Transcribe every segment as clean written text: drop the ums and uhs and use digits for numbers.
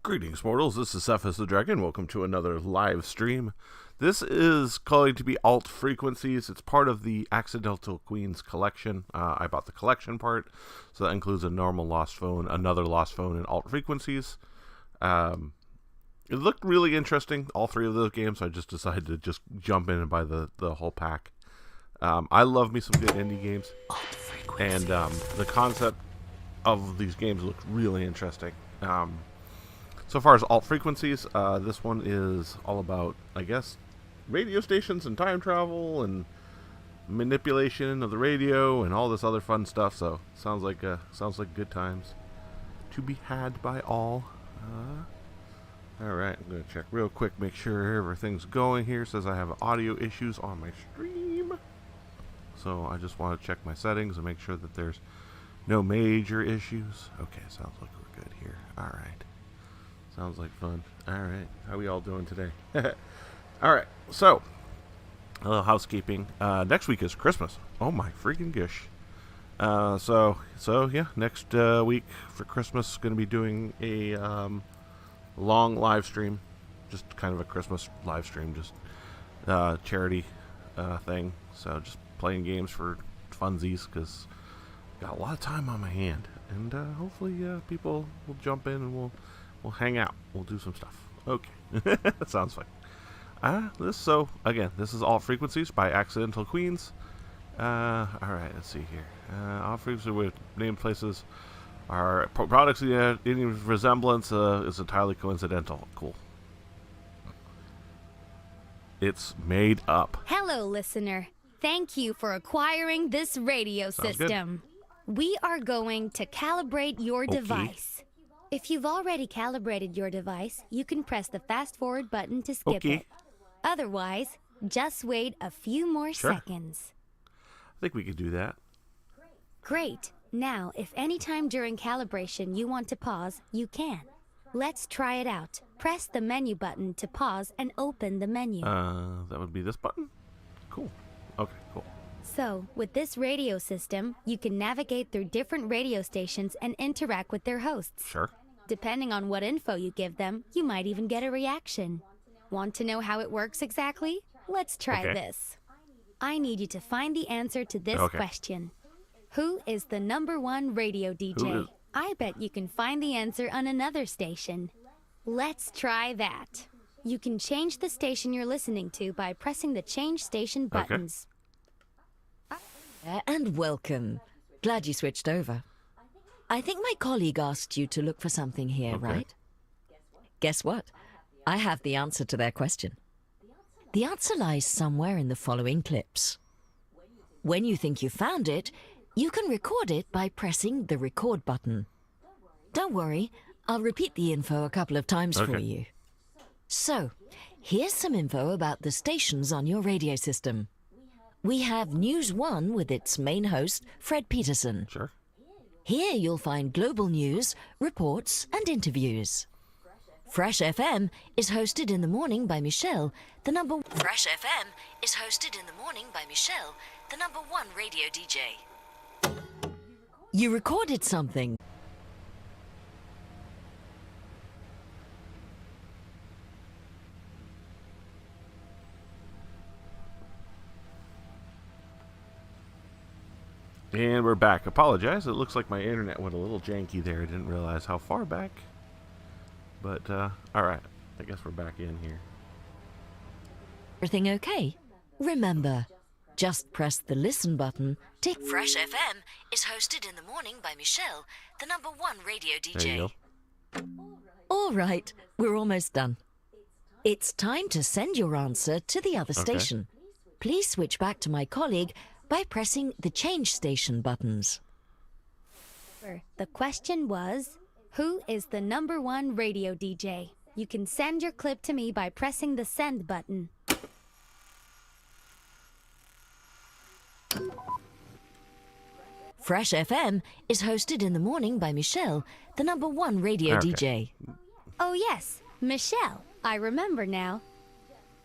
Greetings, mortals. This is Zephus the Dragon. Welcome to another live stream. This is going to be Alt-Frequncies. It's part of the Accidental Queens collection. I bought the collection part, so that includes a normal lost phone, another lost phone, and Alt-Frequncies. It looked really interesting, all three of those games, so I just decided to just jump in and buy the whole pack. I love me some good indie games, and the concept of these games looked really interesting. So far as Alt-Frequncies, this one is all about, I guess, radio stations and time travel and manipulation of the radio and all this other fun stuff. So sounds like good times to be had by all. All right, I'm gonna check real quick, make sure everything's going here. It says I have audio issues on my stream, so I just want to check my settings and make sure that there's no major issues. Okay, sounds like we're good here. All right. Sounds like fun. Alright, how we all doing today? Alright, so, a little housekeeping. Next week is Christmas. Oh my freaking gosh. So yeah, next week for Christmas, going to be doing a long live stream. Just kind of a Christmas live stream, just charity thing. So just playing games for funsies, because got a lot of time on my hand. And hopefully people will jump in and we'll hang out. We'll do some stuff. Okay. That sounds fun. This is Alt-Frequncies by Accidental Queens. Alright, let's see here. Alt-Frequencies with named places are products any resemblance is entirely coincidental. Cool. It's made up. Hello, listener. Thank you for acquiring this radio system. We are going to calibrate your device. If you've already calibrated your device, you can press the fast forward button to skip it. Otherwise, just wait a few more seconds. I think we could do that. Great. Now, if any time during calibration you want to pause, you can. Let's try it out. Press the menu button to pause and open the menu. That would be this button? Cool. Okay, cool. So, with this radio system, you can navigate through different radio stations and interact with their hosts. Sure. Depending on what info you give them, you might even get a reaction. Want to know how it works exactly? Let's try this. I need you to find the answer to this question. Who is the #1 radio DJ? I bet you can find the answer on another station. Let's try that. You can change the station you're listening to by pressing the change station buttons. And welcome. Glad you switched over. I think my colleague asked you to look for something here, right? Guess what? I have the answer to their question. The answer lies somewhere in the following clips. When you think you found it, you can record it by pressing the record button. Don't worry, I'll repeat the info a couple of times for you. So, here's some info about the stations on your radio system. We have News 1 with its main host, Fred Peterson. Sure. Here you'll find global news, reports, and interviews. Fresh FM is hosted in the morning by Michelle, the number 1 radio DJ. You recorded something. And we're back. Apologize. It looks like my internet went a little janky there. I didn't realize how far back. But, alright. I guess we're back in here. Everything okay? Remember, just press the listen button. Fresh FM is hosted in the morning by Michelle, the number 1 radio DJ. There you go. All right, we're almost done. It's time to send your answer to the other station. Please switch back to my colleague by pressing the change station buttons. The question was, who is the number 1 radio DJ? You can send your clip to me by pressing the send button. Fresh FM is hosted in the morning by Michelle, the number 1 radio DJ. Oh yes, Michelle. I remember now.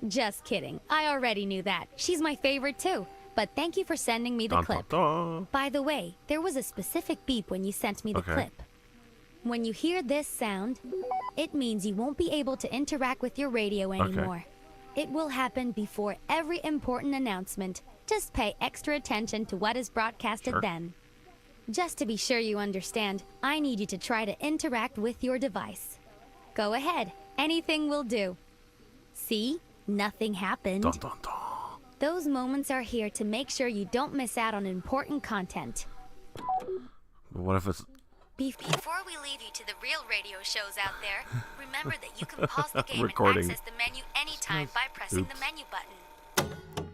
Just kidding. I already knew that. She's my favorite too. But thank you for sending me the clip. By the way, there was a specific beep when you sent me the clip. When you hear this sound, it means you won't be able to interact with your radio anymore. It will happen before every important announcement. Just pay extra attention to what is broadcasted then. Just to be sure you understand, I need you to try to interact with your device. Go ahead. Anything will do. See? Nothing happened. Those moments are here to make sure you don't miss out on important content. What if it's... Before we leave you to the real radio shows out there, remember that you can pause the game Recording. and access the menu anytime by pressing the menu button.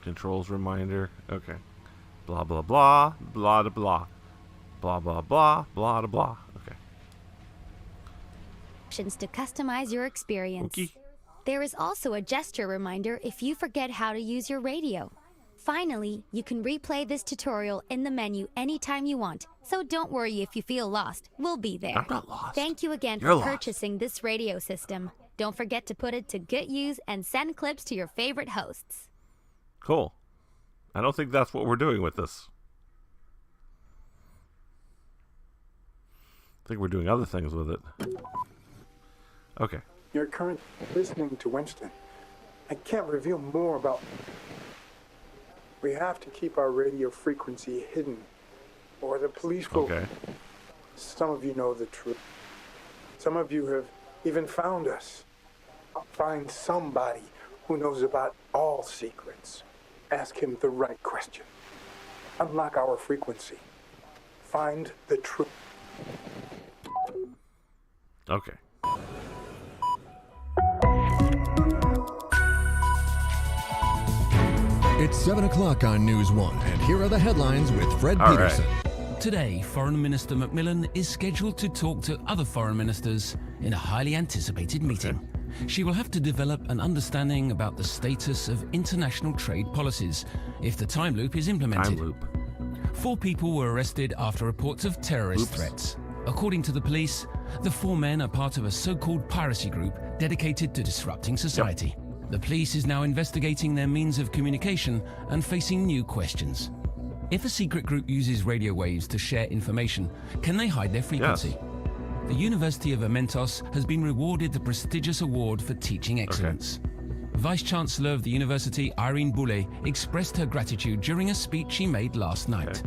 Controls reminder. Okay. Blah, blah, blah. Blah, blah, blah. Blah, blah, blah. Blah, blah. Okay. Options to customize your experience. Okay. There is also a gesture reminder if you forget how to use your radio. Finally, you can replay this tutorial in the menu anytime you want, so don't worry if you feel lost. We'll be there. I'm not lost. Thank you again You're for lost. purchasing this radio system. Don't forget to put it to good use and send clips to your favorite hosts. Cool. I don't think that's what we're doing with this. I think we're doing other things with it. Okay. You're currently listening to Winston. I can't reveal more about... We have to keep our radio frequency hidden, or the police will... Okay. Some of you know the truth. Some of you have even found us. Find somebody who knows about all secrets. Ask him the right question. Unlock our frequency. Find the truth. Okay. It's 7 o'clock on News 1, and here are the headlines with Fred All Peterson. Today, Foreign Minister Macmillan is scheduled to talk to other foreign ministers in a highly anticipated meeting. She will have to develop an understanding about the status of international trade policies if the time loop is implemented. Time loop. 4 people were arrested after reports of terrorist threats. According to the police, the 4 men are part of a so-called piracy group dedicated to disrupting society. The police is now investigating their means of communication and facing new questions. If a secret group uses radio waves to share information, can they hide their frequency? The University of Amentos has been rewarded the prestigious award for teaching excellence. Vice-Chancellor of the university, Irene Boulay, expressed her gratitude during a speech she made last night.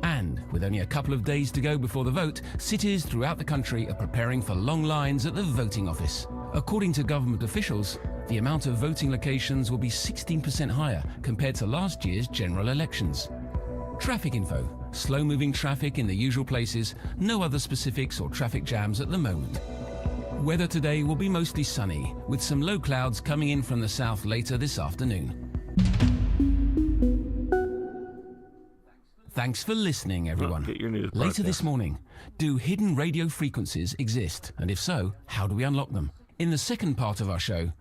And With only a couple of days to go before the vote, cities throughout the country are preparing for long lines at the voting office. According to government officials, the amount of voting locations will be 16% higher compared to last year's general elections. Traffic info. Slow-moving traffic in the usual places, no other specifics or traffic jams at the moment. Weather today will be mostly sunny, with some low clouds coming in from the south later this afternoon. Thanks for listening, everyone. Get your news Later broadcast. this morning, do hidden radio frequencies exist? And if so, how do we unlock them? In the second part of our show,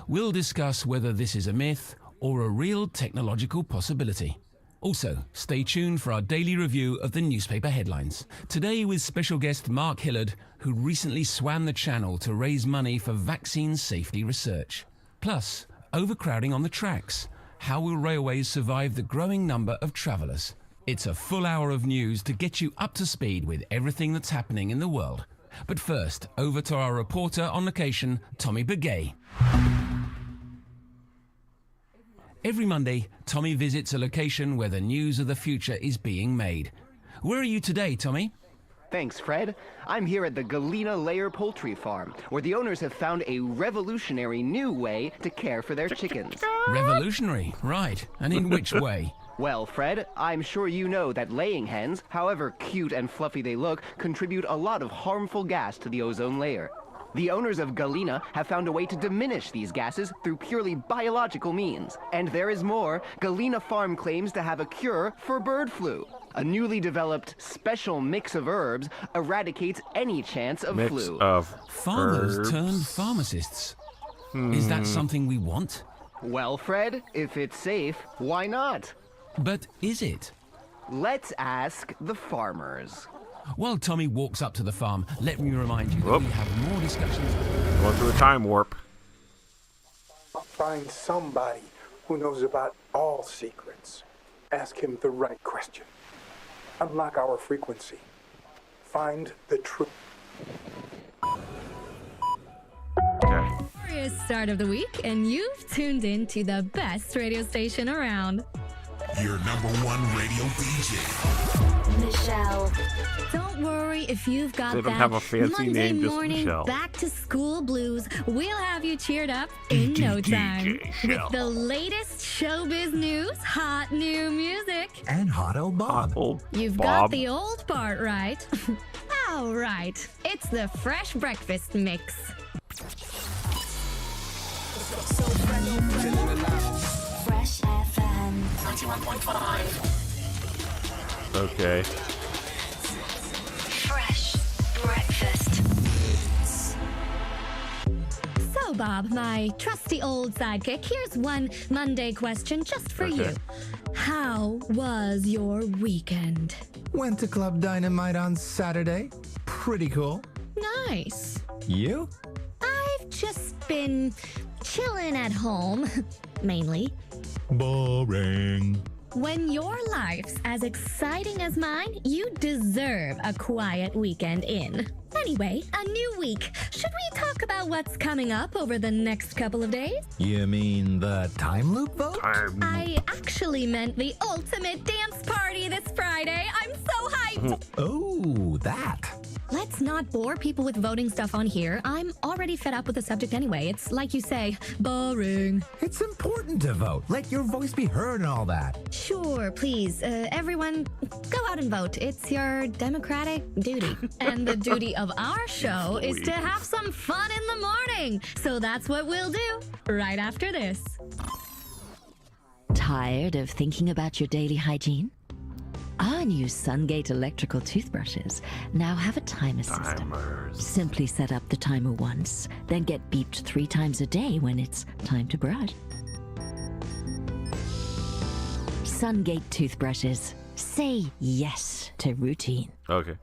we'll discuss whether this is a myth or a real technological possibility. Also, stay tuned for our daily review of the newspaper headlines. Today with special guest Mark Hillard, who recently swam the channel to raise money for vaccine safety research. Plus, overcrowding on the tracks. How will railways survive the growing number of travellers? It's a full hour of news to get you up to speed with everything that's happening in the world. But first, over to our reporter on location, Tommy Begay. Every Monday, Tommy visits a location where the news of the future is being made. Where are you today, Tommy? Thanks, Fred. I'm here at the Galena Layer Poultry Farm, where the owners have found a revolutionary new way to care for their chickens. Revolutionary, right. And in which way? Well, Fred, I'm sure you know that laying hens, however cute and fluffy they look, contribute a lot of harmful gas to the ozone layer. The owners of Galena have found a way to diminish these gases through purely biological means. And there is more. Galena Farm claims to have a cure for bird flu. A newly developed special mix of herbs eradicates any chance of Mix flu. of Farmers herbs. turned pharmacists. Is that something we want? Well, Fred, if it's safe, why not? But is it? Let's ask the farmers. While Tommy walks up to the farm, let me remind you that Whoop. we have more discussions. Going through a time warp. Find somebody who knows about all secrets. Ask him the right question. Unlock our frequency. Find the truth. Okay. Glorious start of the week, and you've tuned in to the best radio station around. Your #1 radio DJ. Michelle. Don't worry if you've got They don't that have a fancy Monday name, just morning Michelle. back to school blues. We'll have you cheered up in no time Shell. with the latest showbiz news, hot new music. And hot old Bob. Hot old You've Bob. got the old part right. All right, it's the fresh breakfast mix. Fresh FM 91.5. Okay. Fresh breakfast. So, Bob, my trusty old sidekick, here's one Monday question just for you. How was your weekend? Went to Club Dynamite on Saturday. Pretty cool. Nice. You? I've just been chilling at home, mainly. Boring. When your life's as exciting as mine, you deserve a quiet weekend in. Anyway, a new week. Should we talk about what's coming up over the next couple of days? You mean the time loop vote? I actually meant the ultimate dance party this Friday. I'm so hyped! Oh, that. Let's not bore people with voting stuff on here. I'm already fed up with the subject anyway. It's like you say, boring. It's important to vote. Let your voice be heard and all that. Sure, please. Everyone, go out and vote. It's your democratic duty. And the duty of our show is to have some fun in the morning. So that's what we'll do right after this. Tired of thinking about your daily hygiene? Our new Sungate electrical toothbrushes now have a timer system. Timers. Simply set up the timer once, then get beeped 3 times a day when it's time to brush. Sungate toothbrushes. Say yes to routine. Okay.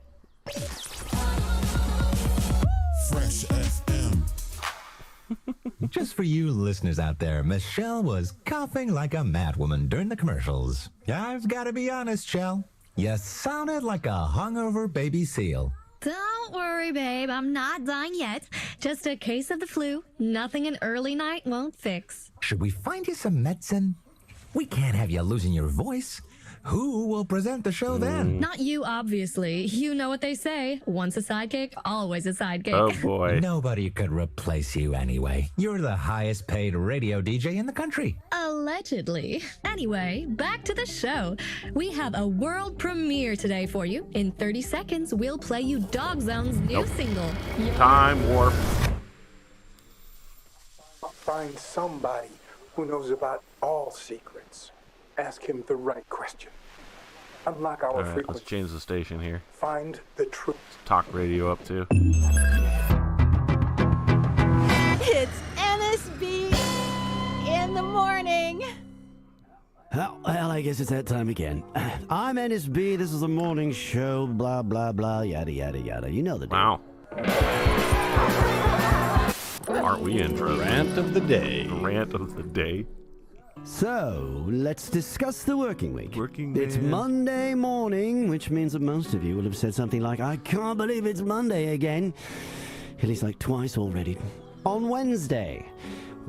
Fresh FM. Just for you listeners out there, Michelle was coughing like a madwoman during the commercials. I've got to be honest, Shell. You sounded like a hungover baby seal. Don't worry, babe. I'm not dying yet. Just a case of the flu. Nothing an early night won't fix. Should we find you some medicine? We can't have you losing your voice. Who will present the show then? Not you, obviously. You know what they say. Once a sidekick, always a sidekick. Oh boy. Nobody could replace you anyway. You're the highest paid radio DJ in the country. Allegedly. Anyway, back to the show. We have a world premiere today for you. In 30 seconds, we'll play you Dog Zone's new single. Time warp. Find somebody who knows about all secrets. Ask him the right question. Unlock our All right, frequency. let's change the station here. Find the truth. Talk radio up too. It's NSB in the morning. Well, I guess it's that time again. I'm NSB. This is the morning show. Blah, blah, blah. Yada, yada, yada. You know the deal. Wow. Aren't we in for a Rant of the day. Rant of the day. So, let's discuss the working week. It's man. Monday morning, which means that most of you will have said something like, I can't believe it's Monday again. At least like twice already. On Wednesday,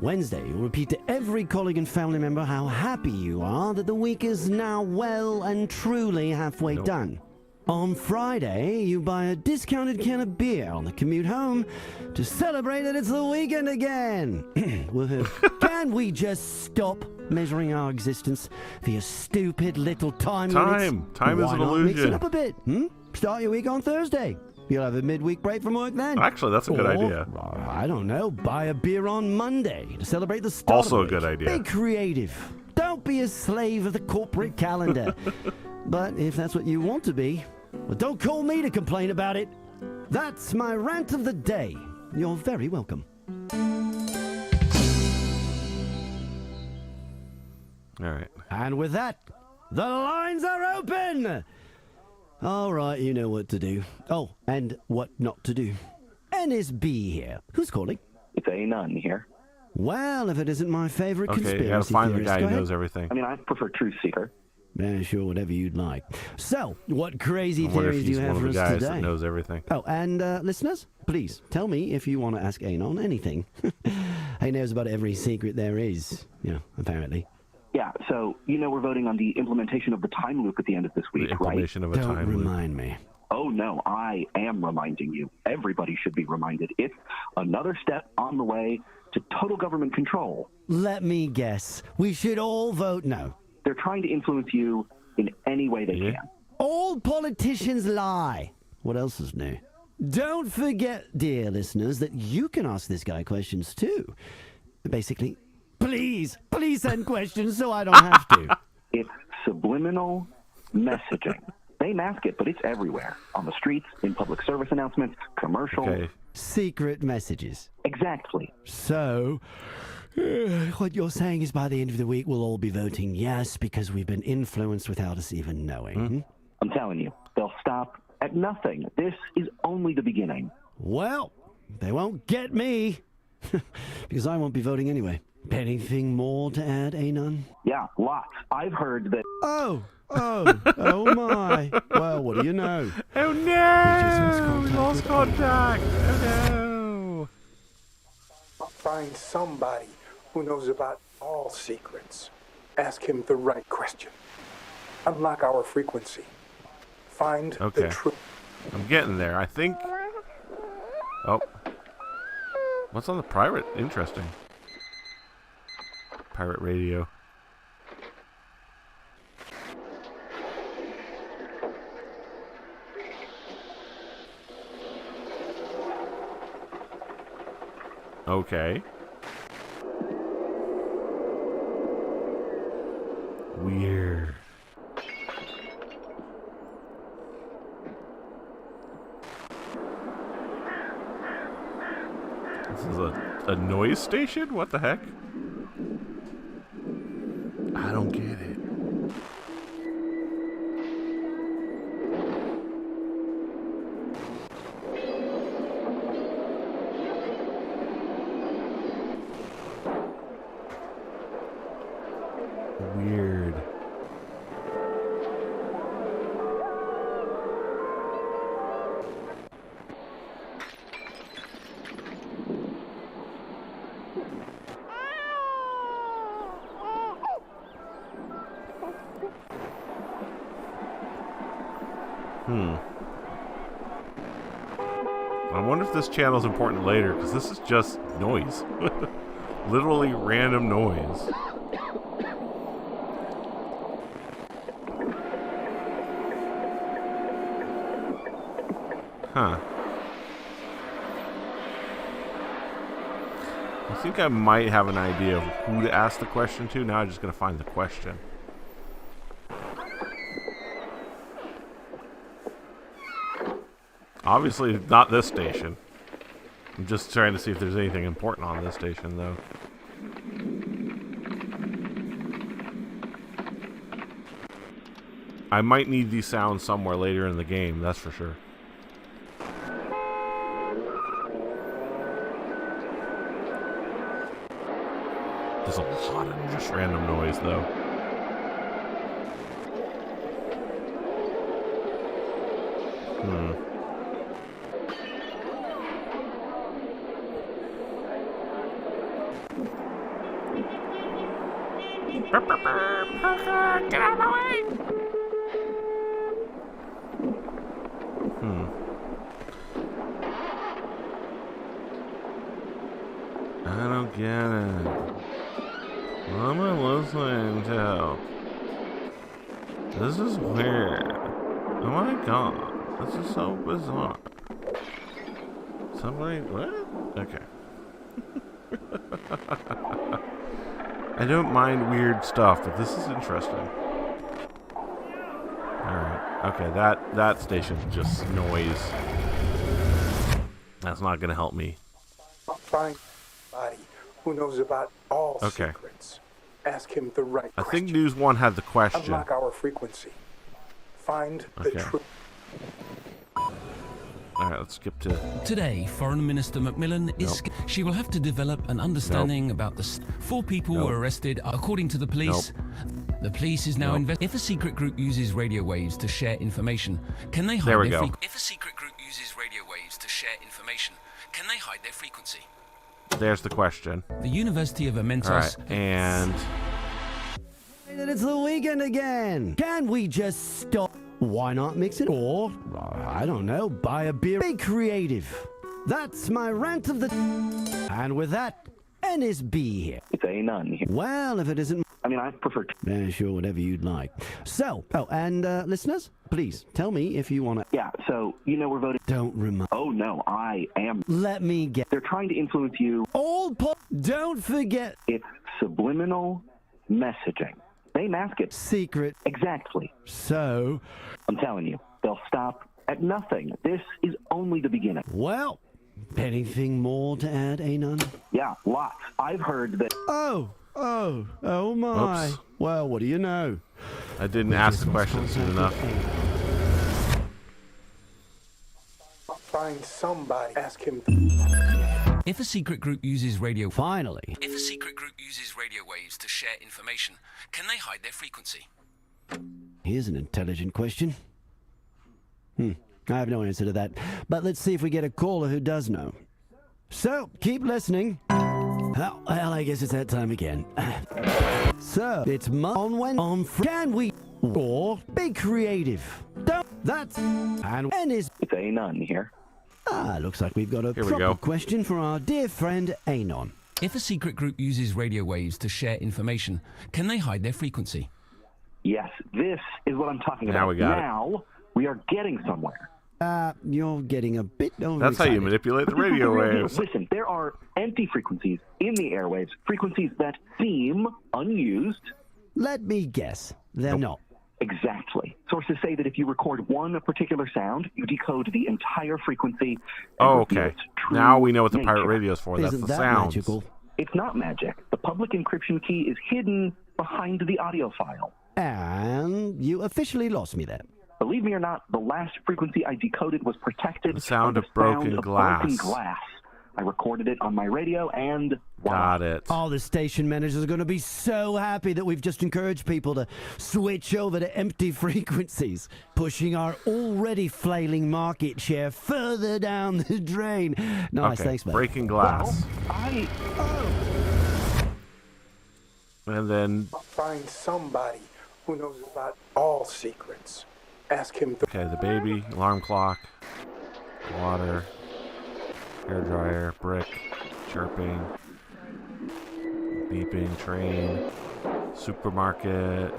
you'll repeat to every colleague and family member how happy you are that the week is now well and truly halfway done. On Friday, you buy a discounted can of beer on the commute home to celebrate that it's the weekend again. Woohoo. Can we just stop measuring our existence via stupid little time units? Time is Why an not illusion. Mix it up a bit. Start your week on Thursday. You'll have a midweek break from work then. Actually, that's a good idea. I don't know. Buy a beer on Monday to celebrate the start Also of a good it. idea. Be creative. Don't be a slave of the corporate calendar. But if that's what you want to be, well, don't call me to complain about it. That's my rant of the day. You're very welcome. All right. And with that, the lines are open. All right, you know what to do. Oh, and what not to do. NSB here. Who's calling? It's A Nunn here. Well, if it isn't my favorite conspiracy you gotta find the theorist, guy go who ahead. knows everything. I mean, I prefer Truth Seeker. Yeah, sure, whatever you'd like. So, what crazy I wonder if theories do you he's have one for of us the guys today? that knows everything. Oh, and listeners, please tell me if you want to ask Anon anything. He knows about every secret there is, apparently. Yeah, so, we're voting on the implementation of the time loop at the end of this week, The implementation of a Don't time loop. remind me. Oh, no, I am reminding you. Everybody should be reminded. It's another step on the way to total government control. Let me guess. We should all vote no. They're trying to influence you in any way they can. All politicians lie. What else is new? Don't forget, dear listeners, that you can ask this guy questions too. Basically, please send questions so I don't have to. It's subliminal messaging. They mask it, but it's everywhere. On the streets, in public service announcements, commercials. Okay. Secret messages. Exactly. So, what you're saying is by the end of the week we'll all be voting yes because we've been influenced without us even knowing. I'm telling you, they'll stop at nothing. This is only the beginning. Well, they won't get me because I won't be voting anyway. Anything more to add, Anon? Yeah, lots. I've heard that... Oh my. Well, what do you know? Oh no! We lost contact. Oh no! Find somebody who knows about all secrets. Ask him the right question. Unlock our frequency. Find Okay. the truth. I'm getting there. I think. Oh. What's on the pirate? Interesting. Pirate radio. Okay. Weird. This is a noise station? What the heck? I don't get it. Weird. I wonder if this channel is important later, because this is just noise. Literally random noise. Huh. I think I might have an idea of who to ask the question to. Now I'm just going to find the question. Obviously, not this station. I'm just trying to see if there's anything important on this station, though. I might need these sounds somewhere later in the game, that's for sure. There's a lot of just random noise, though. Get out of my way! I don't get it. What am I listening to? This is weird. Oh my god. This is so bizarre. Somebody, what? Okay. I don't mind weird stuff, but this is interesting. Alright. Okay, that station's just noise. That's not gonna help me. Find somebody who knows about all secrets. Ask him the right question. I think News 1 had the question. Unlock our frequency. Find the truth. Alright, let's skip to... Today, Foreign Minister Macmillan is... She will have to develop an understanding about the... 4 people were arrested, according to the police. The police is now If a secret group uses radio waves to share information, can they hide there we their go. If a secret group uses radio waves to share information, can they hide their frequency? There's the question. The University of Amentos... Alright, and... It's the weekend again. Can we just stop? Why not mix it? Or, I don't know, buy a beer. Be creative. That's my rant of the... And with that, NSB here. It's a none here. Well, if it isn't... I mean, I prefer... Yeah, sure, whatever you'd like. So, and listeners, please, tell me if you want to... Yeah, so, you know we're voting... Don't remind... Oh, no, I am... Let me get... They're trying to influence you... Don't forget... It's subliminal messaging. They mask it. Secret. Exactly. So... I'm telling you, they'll stop at nothing. This is only the beginning. Well, anything more to add, Anon? Yeah, lots. I've heard that... Oh my. Oops. Well, what do you know? I didn't ask the question soon enough. Find somebody. Ask him. If a secret group uses radio... Finally. If a secret group uses radio waves to share information, can they hide their frequency? Here's an intelligent question. I have no answer to that. But let's see if we get a caller who does know. So, keep listening. Well, I guess it's that time again. So, it's Can we... Or be creative. That's... And is... It's a none here. Looks like we've got a proper question for our dear friend Anon. If a secret group uses radio waves to share information, can they hide their frequency? Yes, this is what I'm talking about. Now we are getting somewhere. You're getting a bit overexcited. That's how you manipulate the radio waves. Listen, there are empty frequencies in the airwaves, frequencies that seem unused. Let me guess. They're not. Exactly. Sources say that if you record one particular sound, you decode the entire frequency. Oh, okay. Now we know what the pirate radio is for. That's the sounds. Magical? It's not magic. The public encryption key is hidden behind the audio file. And you officially lost me there. Believe me or not, the last frequency I decoded was protected. The sound of broken glass. I recorded it on my radio and... Got it. Oh, the station managers are going to be so happy that we've just encouraged people to switch over to empty frequencies, pushing our already flailing market share further down the drain. Nice, thanks, mate. Breaking glass. Oh. And then... Find somebody who knows about all secrets. Ask him. Okay, the baby, alarm clock, water, hairdryer, brick, chirping, beeping, train, supermarket,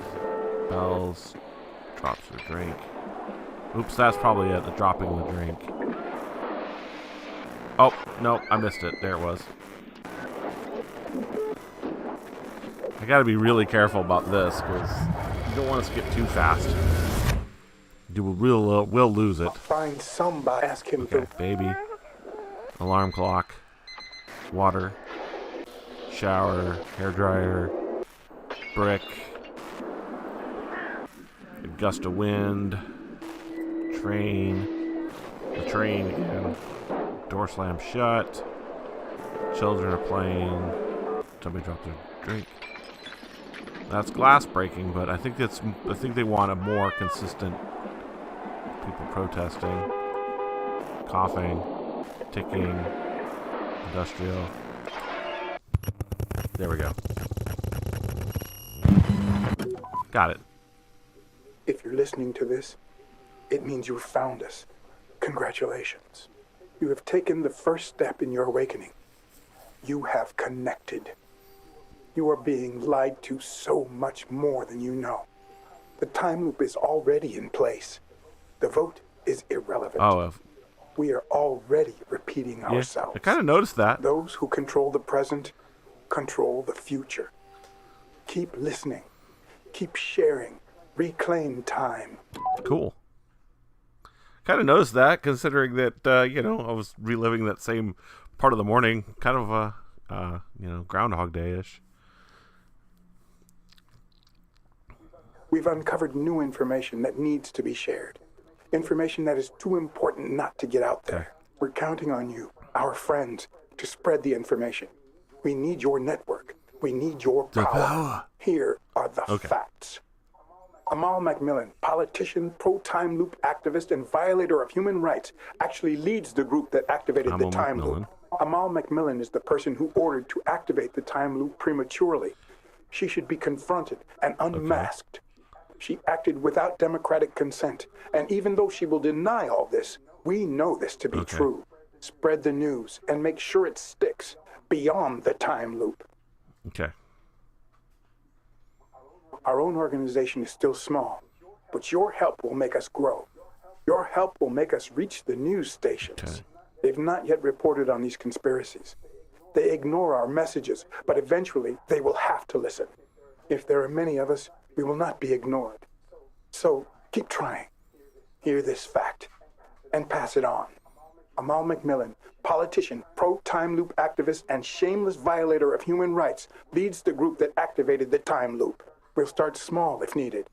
bells, drops the drink. Oops, that's probably it, the dropping the drink. Oh, no, I missed it. There it was. I gotta be really careful about this, because you don't want to skip too fast. You will lose it. Find somebody. Ask him. Okay, baby, alarm clock, water, shower, hairdryer, brick, a gust of wind, train, the train again, door slammed shut, children are playing, somebody dropped their drink. That's glass breaking, but I think they want a more consistent people protesting, coughing, ticking, industrial. There we go. Got it. If you're listening to this, it means you found us. Congratulations. You have taken the first step in your awakening. You have connected. You are being lied to so much more than you know. The time loop is already in place. The vote is irrelevant. Oh, we are already repeating ourselves. I kind of noticed that. Those who control the present control the future. Keep listening. Keep sharing. Reclaim time. Cool. Kind of noticed that, considering that, I was reliving that same part of the morning, kind of Groundhog Day-ish. We've uncovered new information that needs to be shared. Information that is too important not to get out there. Okay. We're counting on you, our friends, to spread the information. We need your network. We need your power. Here are the facts. Amal Macmillan, politician, pro-time loop activist, and violator of human rights, actually leads the group that activated the time loop. Amal Macmillan is the person who ordered to activate the time loop prematurely. She should be confronted and unmasked. She acted without democratic consent, and even though she will deny all this, we know this to be true. Spread the news and make sure it sticks beyond the time loop. Okay. Our own organization is still small, but your help will make us grow. Your help will make us reach the news stations. Okay. They've not yet reported on these conspiracies. They ignore our messages, but eventually they will have to listen. If there are many of us, we will not be ignored. So keep trying. Hear this fact and pass it on. Amal Macmillan, politician, pro-time loop activist, and shameless violator of human rights, leads the group that activated the time loop. We'll start small if needed.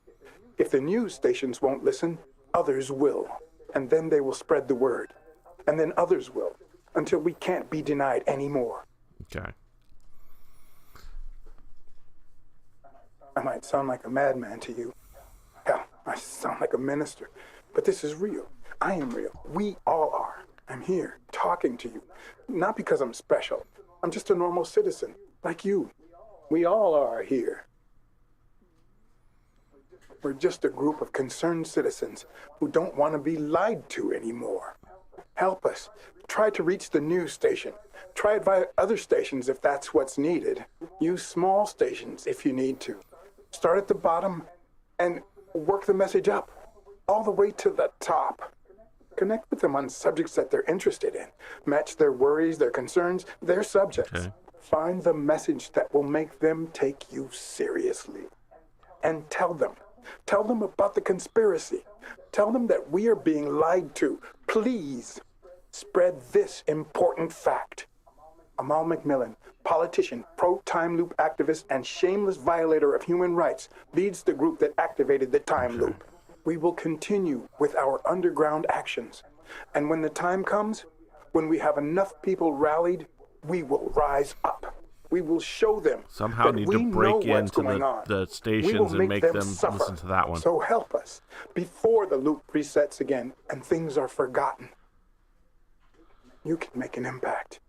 If the news stations won't listen, others will. And then they will spread the word. And then others will, until we can't be denied anymore. Okay. I might sound like a madman to you. Hell, I sound like a minister. But this is real. I am real. We all are. I'm here, talking to you. Not because I'm special. I'm just a normal citizen, like you. We all are here. We're just a group of concerned citizens who don't want to be lied to anymore. Help us. Try to reach the news station. Try it via other stations if that's what's needed. Use small stations if you need to. Start at the bottom and work the message up, all the way to the top. Connect with them on subjects that they're interested in. Match their worries, their concerns, their subjects. Okay. Find the message that will make them take you seriously. And tell them. Tell them about the conspiracy. Tell them that we are being lied to. Please spread this important fact. Amal Macmillan, politician, pro-time loop activist, and shameless violator of human rights, leads the group that activated the time loop. We will continue with our underground actions. And when the time comes, when we have enough people rallied, we will rise up. We will show them somehow that need we to break know what's into going on. the stations and make them suffer. listen to that one. So help us before the loop resets again and things are forgotten. You can make an impact.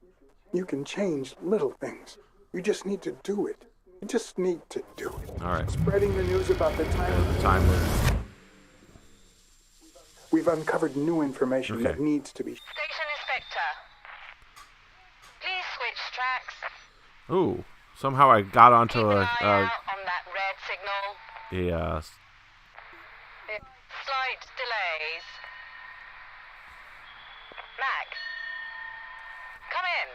You can change little things. You just need to do it. You just need to do it. All right. Spreading the news about the time loop. The time loop. We've uncovered new information that needs to be... Station Inspector. Please switch tracks. Ooh, somehow I got onto Keep an eye out on that red signal. Slight delays. Mac, come in.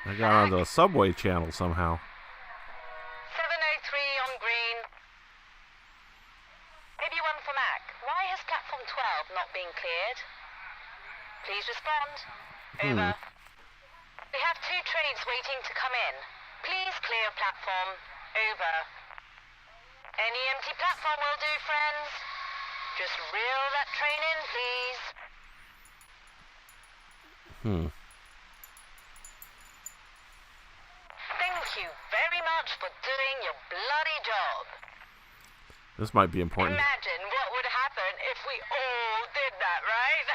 I got onto a subway channel somehow. 703 on green. Maybe one for Mac. Why has platform 12 not been cleared? Please respond. Over. We have 2 trains waiting to come in. Please clear platform. Over. Any empty platform will do, friends. Just reel that train in, please. Thank you very much for doing your bloody job. This might be important. Imagine what would happen if we all did that, right?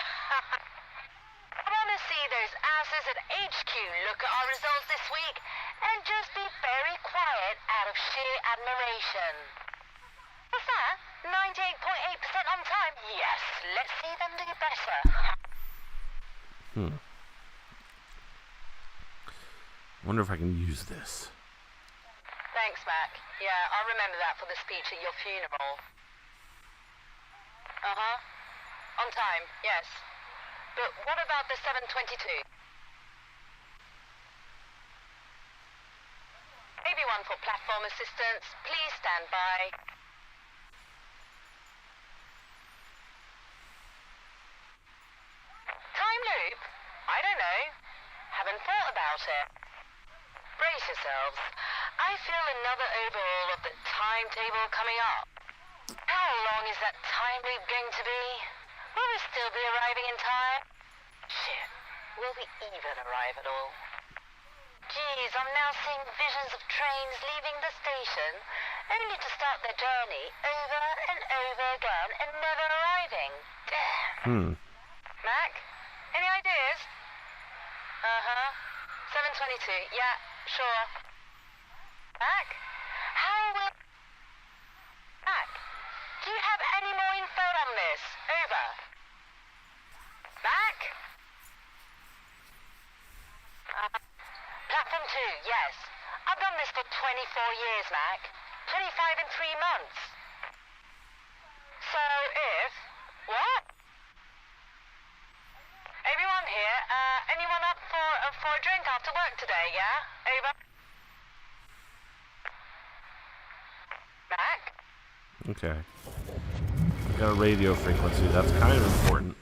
I want to see those asses at HQ look at our results this week and just be very quiet out of sheer admiration. What's that? 98.8% on time? Yes, let's see them do better. Wonder if I can use this. Thanks, Mac. Yeah, I'll remember that for the speech at your funeral. On time, yes. But what about the 722? Maybe one for platform assistance. Please stand by. Time loop? I don't know. Haven't thought about it. Brace yourselves. I feel another overhaul of the timetable coming up. How long is that time loop going to be? Will we still be arriving in time? Shit. Will we even arrive at all? Geez, I'm now seeing visions of trains leaving the station, only to start their journey over and over again and never arriving. Damn. Mac, any ideas? 722, yeah, sure. Mac, how will... Mac, do you have any more info on this? Over. Mac? Platform 2, yes. I've done this for 24 years, Mac. 25 in 3 months. So if... What? Everyone here, anyone up for a drink after work today, yeah? Over. Mac? Okay. I got a radio frequency. That's kind of important.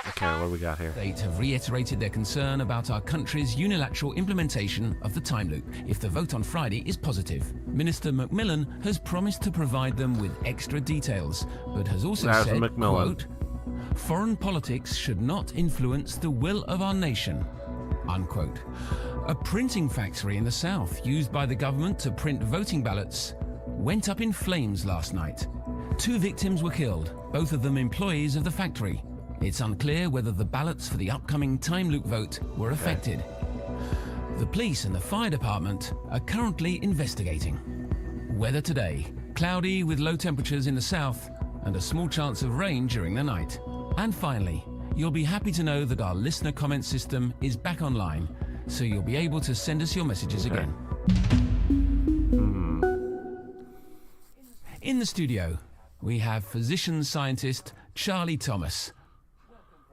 Okay, what do we got here? They have reiterated their concern about our country's unilateral implementation of the time loop if the vote on Friday is positive. Minister Macmillan has promised to provide them with extra details, but has also said, quote, "Foreign politics should not influence the will of our nation," unquote. A printing factory in the south used by the government to print voting ballots went up in flames last night. 2 victims were killed, both of them employees of the factory. It's unclear whether the ballots for the upcoming time loop vote were affected. The police and the fire department are currently investigating. Weather today: cloudy with low temperatures in the south and a small chance of rain during the night. And finally, you'll be happy to know that our listener comment system is back online, so you'll be able to send us your messages again. In the studio, we have physician-scientist Charlie Thomas.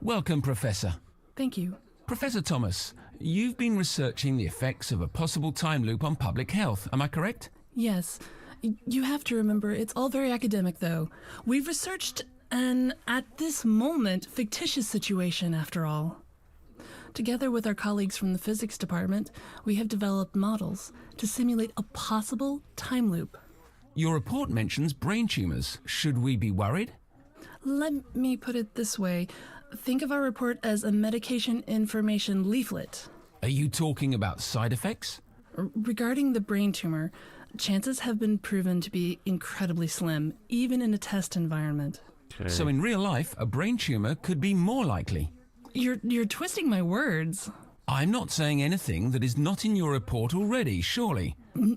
Welcome, Professor. Thank you. Professor Thomas, you've been researching the effects of a possible time loop on public health, am I correct? Yes. You have to remember, it's all very academic, though. We've researched an, at this moment, fictitious situation, after all. Together with our colleagues from the physics department, we have developed models to simulate a possible time loop. Your report mentions brain tumors. Should we be worried? Let me put it this way. Think of our report as a medication information leaflet. Are you talking about side effects? Regarding the brain tumor, chances have been proven to be incredibly slim, even in a test environment. Okay. So in real life, a brain tumor could be more likely. You're twisting my words. I'm not saying anything that is not in your report already, surely.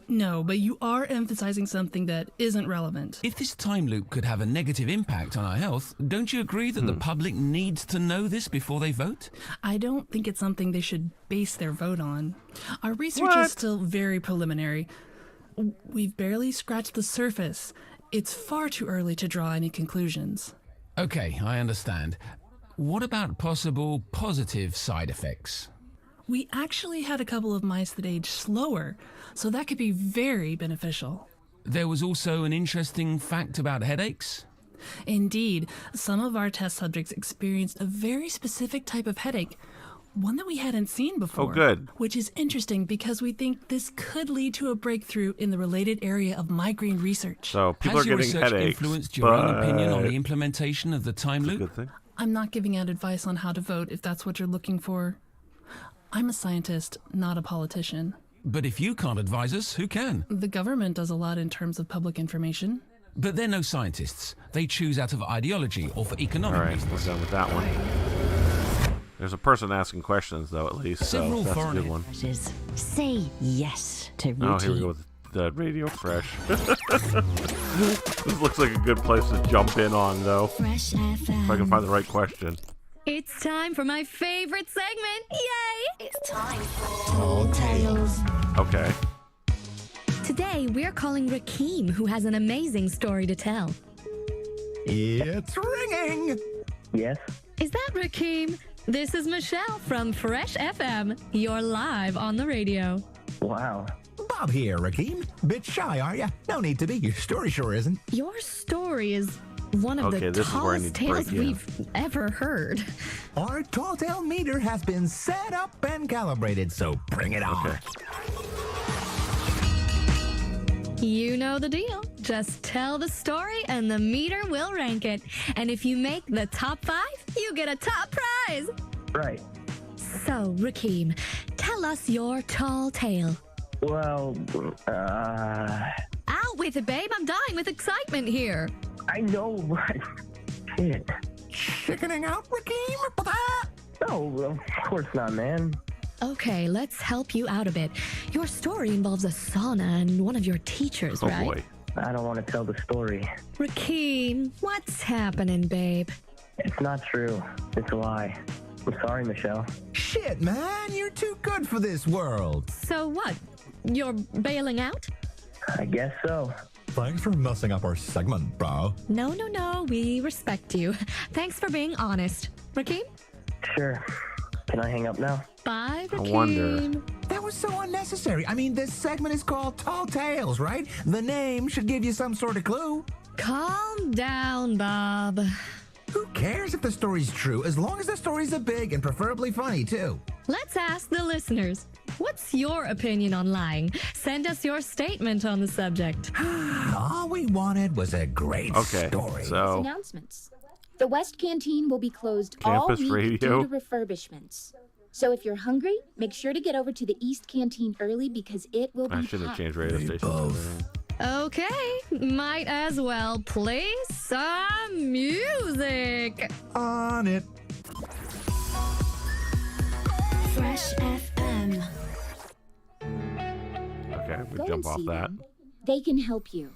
No, but you are emphasizing something that isn't relevant. If this time loop could have a negative impact on our health, don't you agree that the public needs to know this before they vote? I don't think it's something they should base their vote on. Our research is still very preliminary. We've barely scratched the surface. It's far too early to draw any conclusions. Okay, I understand. What about possible positive side effects? We actually had a couple of mice that aged slower, so that could be very beneficial. There was also an interesting fact about headaches? Indeed, some of our test subjects experienced a very specific type of headache, one that we hadn't seen before. Oh, good. Which is interesting because we think this could lead to a breakthrough in the related area of migraine research. So people Has are your getting research headaches, influenced your own opinion on but- the implementation of the time That's a loop? good thing. I'm not giving out advice on how to vote if that's what you're looking for. I'm a scientist, not a politician. But if you can't advise us, who can? The government does a lot in terms of public information. But they're no scientists. They choose out of ideology or for economic All right, reasons. we're done with that one. There's a person asking questions, though, at least, so Several that's a foreign good one. Say yes to routine. Oh, here we go with the Radio Fresh. This looks like a good place to jump in on, though. Fresh FM. If I can find the right question. It's time for my favorite segment. Yay! It's time for Tall Tales. Okay. Today, we're calling Rakeem, who has an amazing story to tell. It's ringing. Yes? Is that Rakeem? This is Michelle from Fresh FM. You're live on the radio. Wow. Bob here, Rakeem. Bit shy, are ya? No need to be. Your story sure isn't. Your story is one of Okay, the this is where I tallest need to break tales in. we've ever heard. Our tall tale meter has been set up and calibrated, so bring it on. Okay. You know the deal. Just tell the story and the meter will rank it. And if you make the top 5, you get a top prize. Right. So, Rakeem, tell us your tall tale. Well, Out with it, babe. I'm dying with excitement here. I know, but... Shit. Chickening out, Rakeem? No, of course not, man. Okay, let's help you out a bit. Your story involves a sauna and one of your teachers, Oh, right? boy. I don't want to tell the story. Rakeem, what's happening, babe? It's not true. It's a lie. I'm sorry, Michelle. Shit, man, you're too good for this world. So what? You're bailing out? I guess so. Thanks for messing up our segment, bro. No. We respect you. Thanks for being honest. Rakeem? Sure. Can I hang up now? Bye, Rakeem. I wonder. That was so unnecessary. I mean, this segment is called Tall Tales, right? The name should give you some sort of clue. Calm down, Bob. Who cares if the story's true, as long as the story's a big and preferably funny, too? Let's ask the listeners. What's your opinion on lying? Send us your statement on the subject. All we wanted was a great story. So Announcements. The West Canteen will be closed all Campus week radio. due to refurbishments. So if you're hungry, make sure to get over to the East Canteen early because it will be I should have packed. changed radio stations. Okay, might as well play some music. On it. Fresh FM. Okay, we Go jump and off see that. them. They can help you.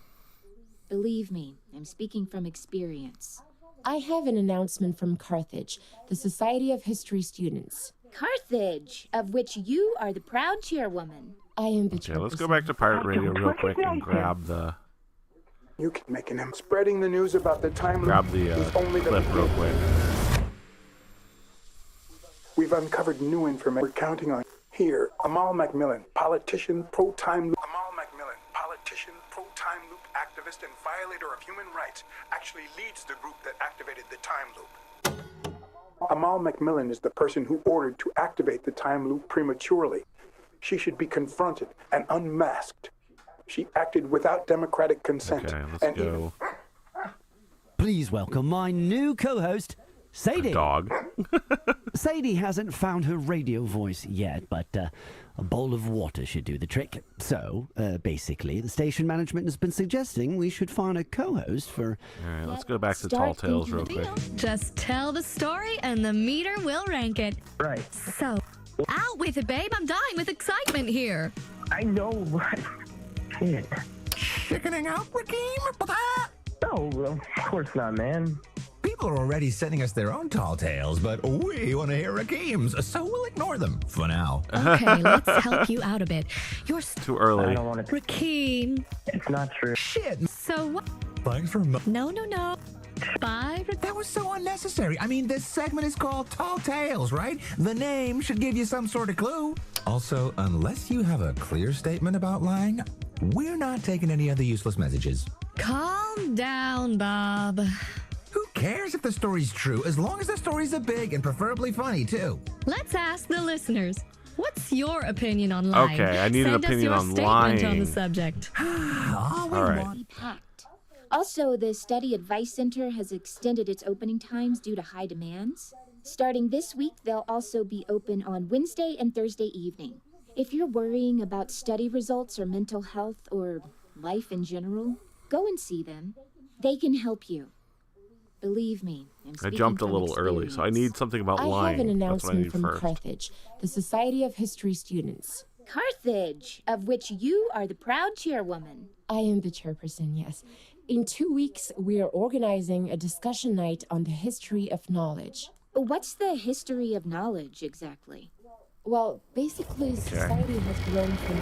Believe me, I'm speaking from experience. I have an announcement from Carthage, the Society of History Students. Carthage, of which you are the proud chairwoman. I am the Okay, let's go back to pirate radio real quick and grab the You can make an spreading the news about the time grab the is only the clip real beginning. quick. We've uncovered new information. We're counting on here. Amal Macmillan, politician, pro-time loop. Amal Macmillan, politician, pro-time loop activist and violator of human rights, actually leads the group that activated the time loop. Amal Macmillan is the person who ordered to activate the time loop prematurely. She should be confronted and unmasked. She acted without democratic consent. Okay, let's and go. Please welcome my new co-host, Sadie. Dog. Sadie hasn't found her radio voice yet, but a bowl of water should do the trick. So, basically, the station management has been suggesting we should find a co-host for... All right, let's go back to Tall Tales real quick. Just tell the story and the meter will rank it. Right. So, out with it, babe. I'm dying with excitement here. I know, but... Shit. Chickening out, Rakeem? No, of course not, man. People are already sending us their own tall tales, but we want to hear Rakeem's, so we'll ignore them for now. Okay, let's help you out a bit. You're too early. I don't want to. Rakeem. It's not true. Shit. So what? Thanks for... No. Bye. That was so unnecessary. I mean, this segment is called Tall Tales, right? The name should give you some sort of clue. Also, unless you have a clear statement about lying, we're not taking any other useless messages. Calm down, Bob. Who cares if the story's true, as long as the story's a big and preferably funny, too? Let's ask the listeners. What's your opinion on lying? Okay, I need an opinion on lying. Send us your statement on the subject. All right. Also, the Study Advice Center has extended its opening times due to high demands. Starting this week, they'll also be open on Wednesday and Thursday evening. If you're worrying about study results or mental health or life in general, go and see them. They can help you. Believe me. I jumped a little early, so I need something about lying. I have an announcement from first. Carthage, the Society of History Students. Carthage, of which you are the proud chairwoman. I am the chairperson, yes. In 2 weeks, we are organizing a discussion night on the history of knowledge. What's the history of knowledge, exactly? Well, basically, society has grown from...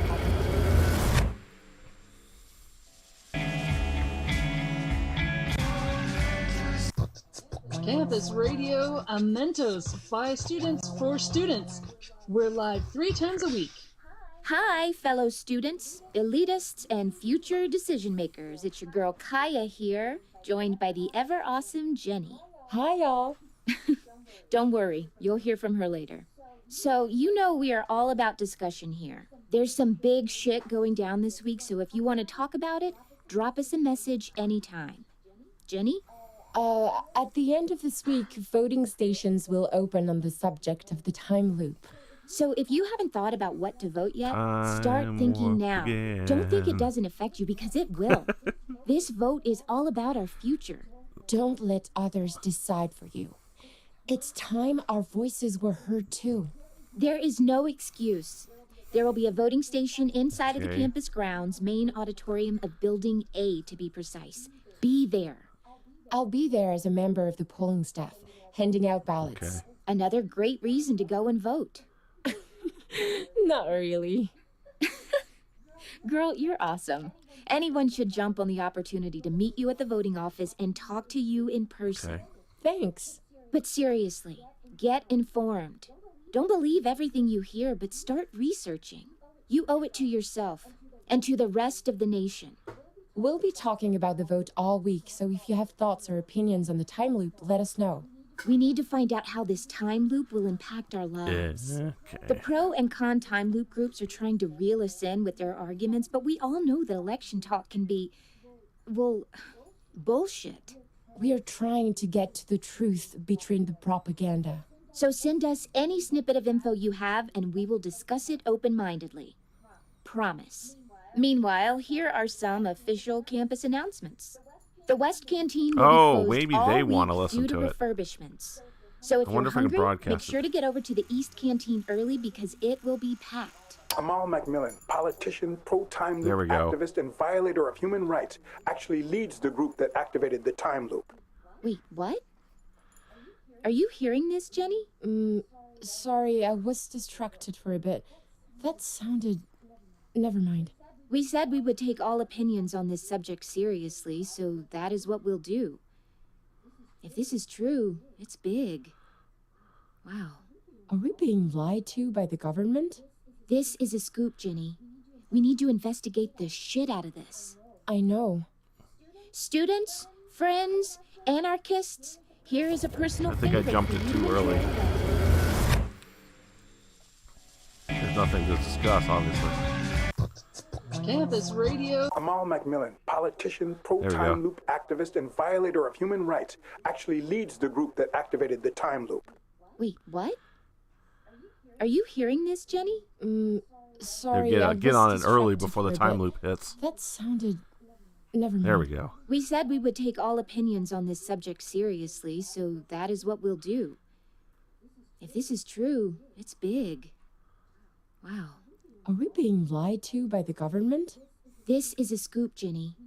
Campus Radio, a Mentos by students for students. We're live 3 times a week. Hi, fellow students, elitists, and future decision makers. It's your girl Kaya here, joined by the ever awesome Jenny. Hi, y'all. Don't worry, you'll hear from her later. So, you know we are all about discussion here. There's some big shit going down this week, so if you want to talk about it, drop us a message anytime. Jenny? At the end of this week, voting stations will open on the subject of the time loop. So if you haven't thought about what to vote yet, start thinking now. Don't think it doesn't affect you, because it will. This vote is all about our future. Don't let others decide for you. It's time our voices were heard too. There is no excuse. There will be a voting station inside of the campus grounds, main auditorium of Building A to be precise. Be there. I'll be there as a member of the polling staff, handing out ballots. Okay. Another great reason to go and vote. Not really. Girl, you're awesome. Anyone should jump on the opportunity to meet you at the voting office and talk to you in person. Okay. Thanks. But seriously, get informed. Don't believe everything you hear, but start researching. You owe it to yourself and to the rest of the nation. We'll be talking about the vote all week, so if you have thoughts or opinions on the time loop, let us know. We need to find out how this time loop will impact our lives. The pro and con time loop groups are trying to reel us in with their arguments, but we all know that election talk can be, well, bullshit. We are trying to get to the truth between the propaganda. So send us any snippet of info you have, and we will discuss it open-mindedly. Promise. Meanwhile, here are some official campus announcements. The West Canteen will be closed maybe all they week want to listen due to to it. refurbishments. So if I you're wonder if I can hungry, broadcast make it. sure to get over to the East Canteen early because it will be packed. Amal Macmillan, politician, pro-time There we loop go. activist, and violator of human rights, actually leads the group that activated the time loop. Wait, what? Are you hearing this, Jenny? Sorry, I was distracted for a bit. That sounded... Never mind. We said we would take all opinions on this subject seriously, so that is what we'll do. If this is true, it's big. Wow. Are we being lied to by the government? This is a scoop, Jenny. We need to investigate the shit out of this. I know. Students, friends, anarchists, here is a personal I think I favor jumped for it you too to early. enjoy. There's nothing to discuss, obviously. Campus Radio. Amal Macmillan, politician, There we pro-time go. loop activist, and violator of human rights, actually leads the group that activated the time loop. Wait, what? Are you hearing this, Jenny? Sorry, Get on it early before the for a time bit. loop hits. That sounded... Never mind. There we go. We said we would take all opinions on this subject seriously, so that is what we'll do. If this is true, it's big. Wow. Are we being lied to by the government? This is a scoop, Ginny.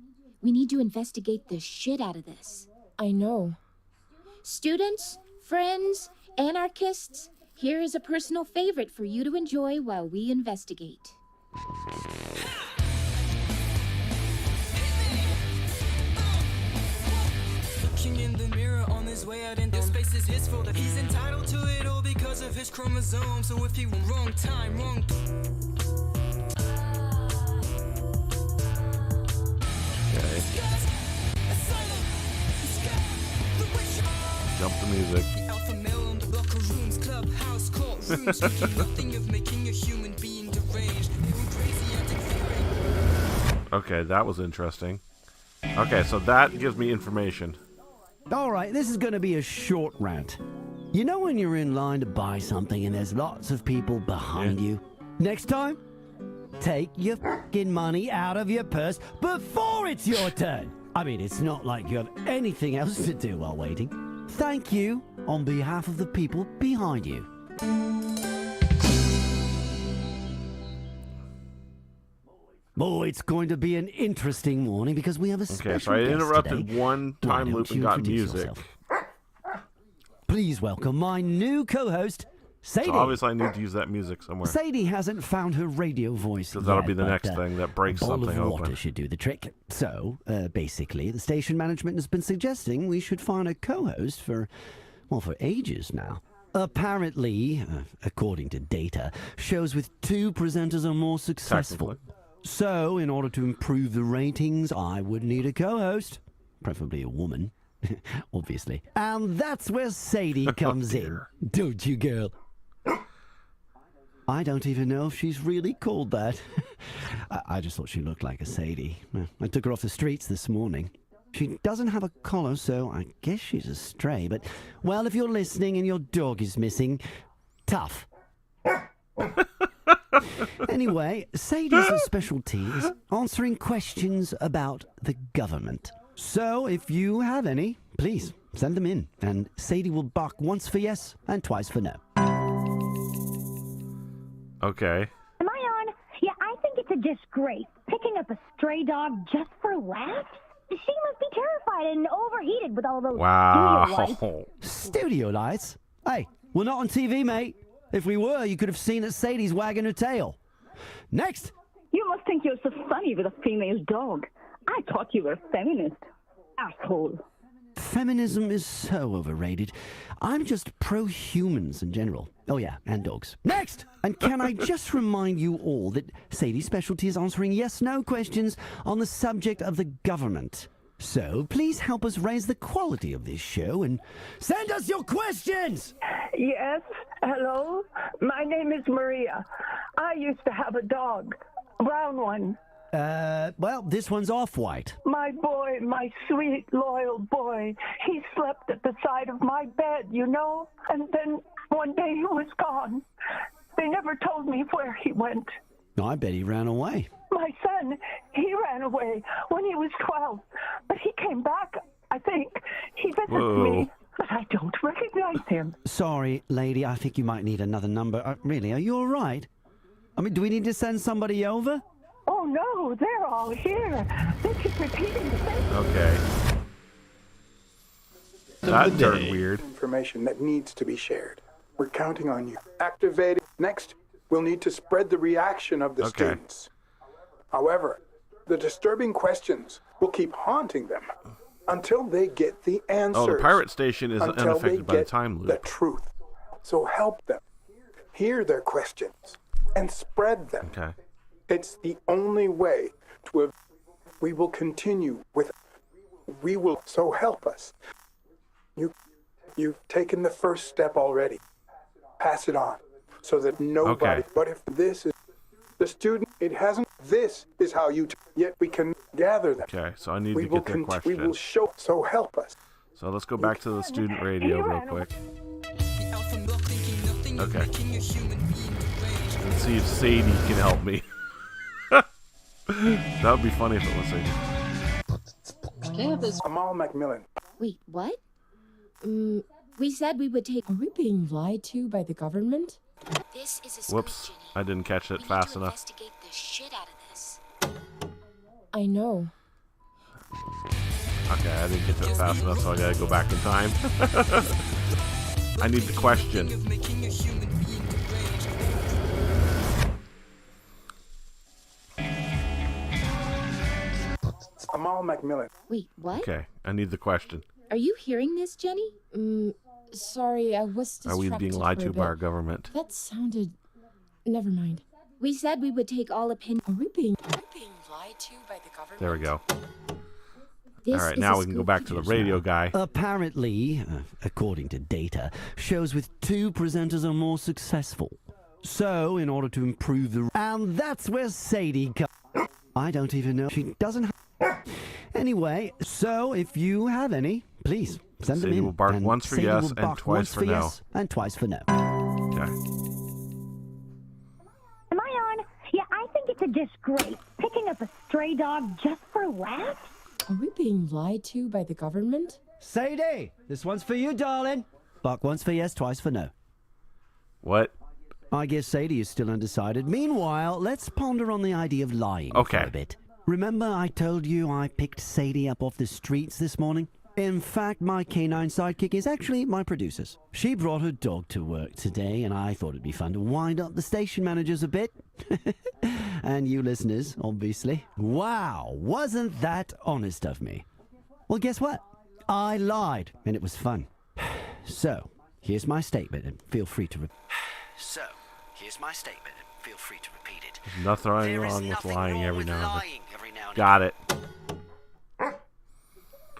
We need to investigate the shit out of this. I know. Students, friends, anarchists, here is a personal favorite for you to enjoy while we investigate. Looking in the mirror on his way out into space is his fault. He's entitled to it all because of his chromosomes. So if he went wrong time, wrong. Okay. Jump the music. Alpha male on the locker rooms, clubhouse, courtrooms. Speaking nothing of making a human being deranged. They were crazy and Okay, that was interesting. Okay, so that gives me information. Alright, this is going to be a short rant. You know when you're in line to buy something and there's lots of people behind you? Next time, take your fucking money out of your purse before it's your turn. I mean, it's not like you have anything else to do while waiting. Thank you on behalf of the people behind you. Oh, it's going to be an interesting morning because we have a special Okay, so I guest interrupted today. one Why time don't loop and you got introduce music. yourself? Please welcome my new co-host, Sadie. So obviously I need to use that music somewhere. Sadie hasn't found her radio voice Because that'll yet, be the but, next thing that breaks a bowl something of water open. should do the trick. So, basically, the station management has been suggesting we should find a co-host for ages now. Apparently, according to data, shows with two presenters are more successful. So, in order to improve the ratings, I would need a co-host, preferably a woman, obviously. And that's where Sadie comes in, don't you, girl? I don't even know if she's really called that. I just thought she looked like a Sadie. I took her off the streets this morning. She doesn't have a collar, so I guess she's a stray. But, well, if you're listening and your dog is missing, tough. Anyway, Sadie's specialty is answering questions about the government. So, if you have any, please send them in. And Sadie will bark once for yes and twice for no. Okay. Am I on? Yeah, I think it's a disgrace. Picking up a stray dog just for laughs? She must be terrified and overheated with all those studio lights. Studio lights? Hey, we're not on TV, mate. If we were, you could have seen that Sadie's wagging her tail. Next! You must think you're so funny with a female dog. I thought you were a feminist. Asshole. Feminism is so overrated. I'm just pro-humans in general. Oh yeah, and dogs. Next! And can I just remind you all that Sadie's specialty is answering yes-no questions on the subject of the government. So please help us raise the quality of this show and send us your questions! Yes, hello? My name is Maria. I used to have a dog, a brown one. Well, this one's off-white. My boy, my sweet, loyal boy, he slept at the side of my bed, you know? And then one day he was gone. They never told me where he went. I bet he ran away. My son, he ran away when he was 12, but he came back, I think. He visits me, but I don't recognize him. Sorry, lady, I think you might need another number. Really, are you all right? I mean, do we need to send somebody over? Oh, no, they're all here. They keep repeating the same. Okay. That turned weird. Information that needs to be shared. We're counting on you. Activate it. Next, we'll need to spread the reaction of the students. However, the disturbing questions will keep haunting them until they get the answers. Oh, the pirate station is until unaffected by the time loop. The truth. So help them. Hear their questions and spread them. Okay. It's the only way to. We will continue with. We will. So help us. You've taken the first step already. Pass it on, so that nobody. Okay. But if this is the student, it hasn't. This is how you. Yet we can gather them. Okay, so I need to get their We question. will show. So help us. So let's go back to the student radio real quick. Okay. Let's see if Sadie can help me. That would be funny if it was Sadie. Campus. Amal Macmillan. Wait, what? We said we would take. Are we being lied to by the government? This is a Whoops, I didn't catch it fast enough. investigate the shit out of this. I know. Okay, I didn't get to it fast enough, so I gotta go back in time. I need the question. Amal Macmillan. Wait, what? Okay, I need the question. Are you hearing this, Jenny? Sorry, I was Are we distracted being lied for a to by our bit. government? That sounded... Never mind. We said we would take all opinions. Are we being lied to by the government? There we go. This All right, is now a we can go scoop back to the radio guy. Apparently, according to data, shows with 2 presenters are more successful. So, in order to improve the... And that's where Sadie comes. I don't even know. She doesn't... Anyway, so if you have any, please send them Sadie in. will bark And once for Sadie yes will and bark twice once for no. yes and twice for no. Okay. Am I on? Yeah, I think it's a disgrace. Picking up a stray dog just for laughs? Are we being lied to by the government? Sadie, this one's for you, darling. Bark once for yes, twice for no. What? I guess Sadie is still undecided. Meanwhile, let's ponder on the idea of lying for a bit. Remember I told you I picked Sadie up off the streets this morning? In fact, my canine sidekick is actually my producer's. She brought her dog to work today, and I thought it'd be fun to wind up the station managers a bit. And you listeners, obviously. Wow, wasn't that honest of me? Well, guess what? I lied, and it was fun. So, here's my statement, and feel free to repeat it. There's nothing wrong with lying every now and then. Got it.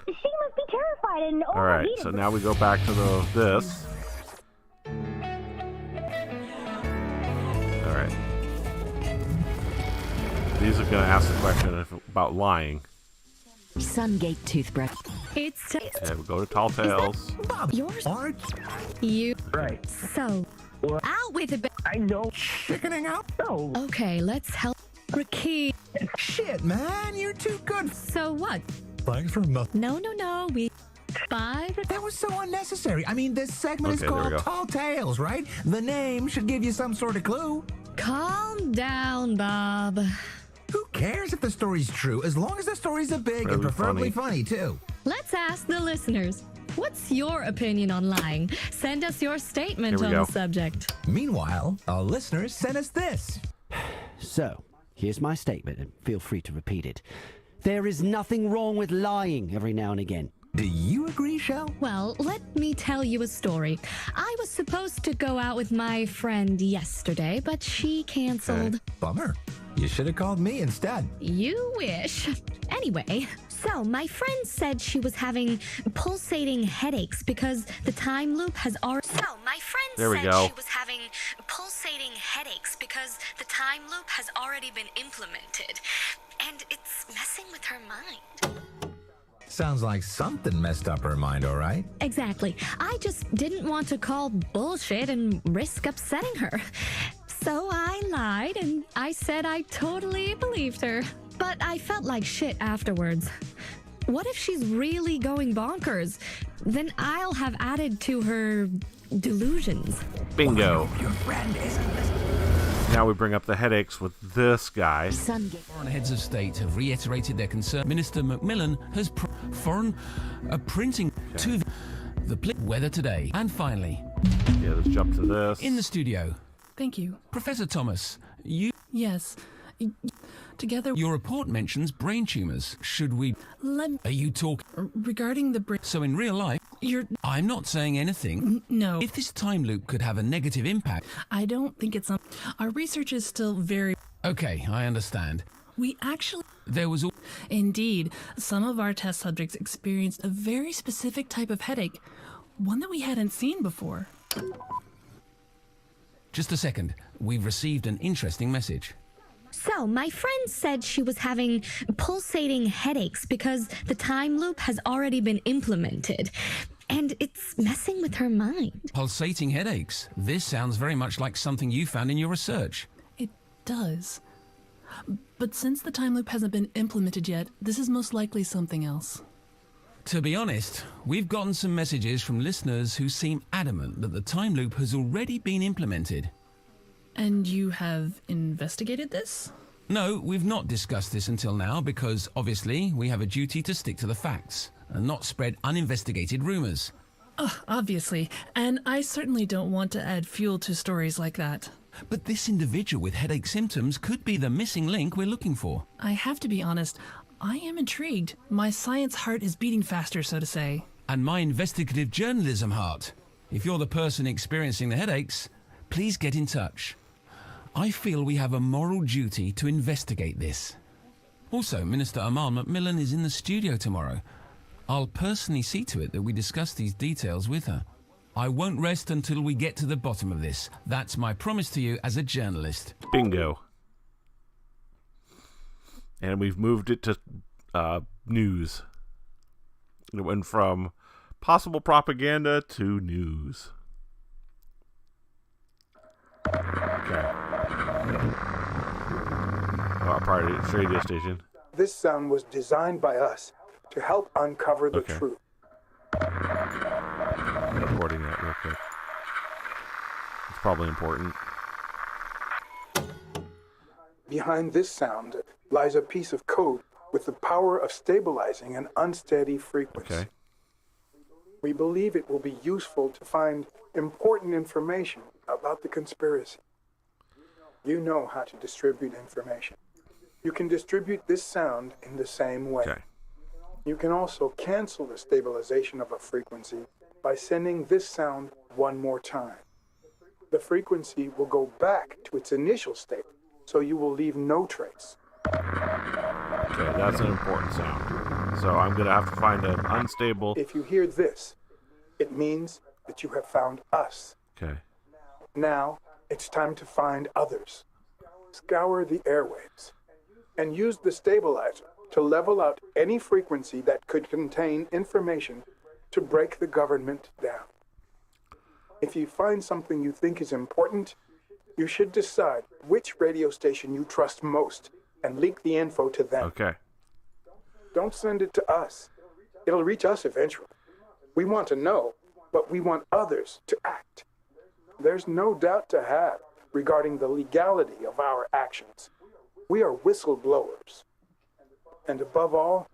She must be terrified and All right, overheated. so now we go back to this. All right. These are going to ask the question about lying. Sungate toothbrush. It's Okay, we'll go to Tall Tales. yours. You. Right. So, out with it. I know. Chickening out? No. Okay, let's help Ricky. Shit, man, you're too good. So what? Thanks for nothing. No. We 5. That was so unnecessary. I mean, this segment is Okay, there we called go. Tall Tales, right? The name should give you some sort of clue. Calm down, Bob. Who cares if the story's true, as long as the story's a big and Really preferably funny. funny, too. Let's ask the listeners. What's your opinion on lying? Send us your statement Here on we go. the subject. Meanwhile, our listeners sent us this. So, here's my statement, and feel free to repeat it. There is nothing wrong with lying every now and again. Do you agree, Shell? Well, let me tell you a story. I was supposed to go out with my friend yesterday, but she canceled. Bummer. You should have called me instead. You wish. Anyway, so my friend said she was having pulsating headaches because the time loop has already. So my friend There we said go. she was having pulsating headaches because the time loop has already been implemented, and it's messing with her mind. Sounds like something messed up her mind, all right? Exactly. I just didn't want to call bullshit and risk upsetting her. So I lied and I said I totally believed her. But I felt like shit afterwards. What if she's really going bonkers? Then I'll have added to her delusions. Bingo. Your friend isn't listening. Now we bring up the headaches with this guy. Foreign heads of state have reiterated their concern. Minister Macmillan has printing to the weather today. And finally, Yeah, let's jump to this. in the studio, Thank you. Professor Thomas, you. Yes. Together. Your report mentions brain tumors. Should we? Are you talking regarding the brain? So in real life, I'm not saying anything. No. If this time loop could have a negative impact. I don't think it's. Our research is still very. Okay, I understand. We actually. There was. Indeed, some of our test subjects experienced a very specific type of headache, one that we hadn't seen before. Just a second. We've received an interesting message. So, my friend said she was having pulsating headaches because the time loop has already been implemented, and it's messing with her mind. Pulsating headaches. This sounds very much like something you found in your research. It does. But since the time loop hasn't been implemented yet, this is most likely something else. To be honest, we've gotten some messages from listeners who seem adamant that the time loop has already been implemented. And you have investigated this? No, we've not discussed this until now because, obviously, we have a duty to stick to the facts and not spread uninvestigated rumors. Obviously, and I certainly don't want to add fuel to stories like that. But this individual with headache symptoms could be the missing link we're looking for. I have to be honest, I am intrigued. My science heart is beating faster, so to say. And my investigative journalism heart. If you're the person experiencing the headaches, please get in touch. I feel we have a moral duty to investigate this. Also, Minister Amal Macmillan is in the studio tomorrow. I'll personally see to it that we discuss these details with her. I won't rest until we get to the bottom of this. That's my promise to you as a journalist. Bingo. And we've moved it to news. It went from possible propaganda to news. Okay. Our radio station. This sound was designed by us to help uncover the truth. I'm recording that real quick. It's probably important. Behind this sound lies a piece of code with the power of stabilizing an unsteady frequency. Okay. We believe it will be useful to find important information about the conspiracy. You know how to distribute information. You can distribute this sound in the same way. Okay. You can also cancel the stabilization of a frequency by sending this sound one more time. The frequency will go back to its initial state, so you will leave no trace. Okay, that's an important sound. So I'm going to have to find an unstable... If you hear this, it means that you have found us. Okay. Now, it's time to find others. Scour the airwaves and use the stabilizer to level out any frequency that could contain information to break the government down. If you find something you think is important, you should decide which radio station you trust most and leak the info to them. Okay. Don't send it to us. It'll reach us eventually. We want to know, but we want others to act. There's no doubt to have regarding the legality of our actions. We are whistleblowers. And above all,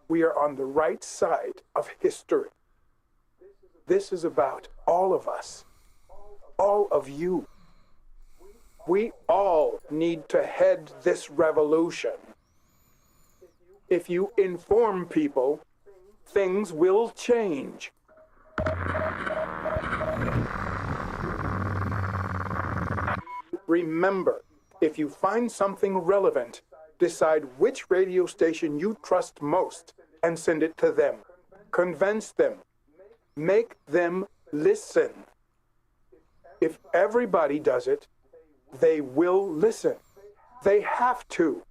we are on the right side of history. This is about all of us, all of you. We all need to head this revolution. If you inform people, things will change. Remember, if you find something relevant, decide which radio station you trust most and send it to them. Convince them. Make them listen. If everybody does it, they will listen. They have to.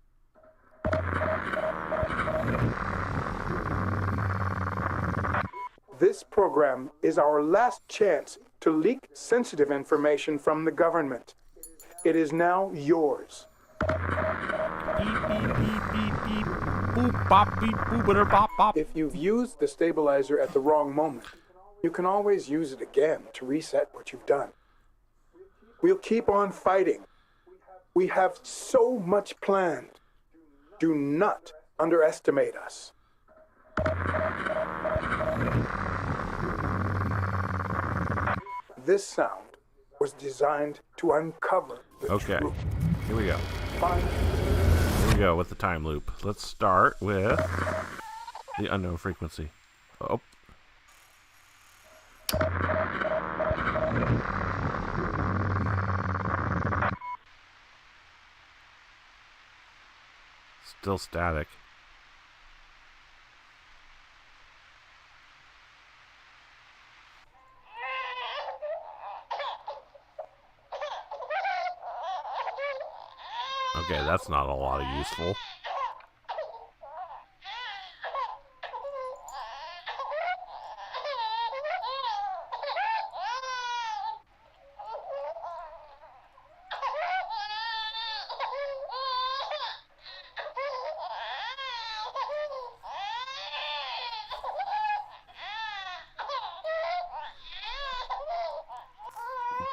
This program is our last chance to leak sensitive information from the government. It is now yours. If you've used the stabilizer at the wrong moment, you can always use it again to reset what you've done. We'll keep on fighting. We have so much planned. Do not underestimate us. This sound was designed to uncover the truth. Here we go. Fine. Here we go with the time loop. Let's start with the unknown frequency. Oh. Still static. Okay, that's not a lot of useful.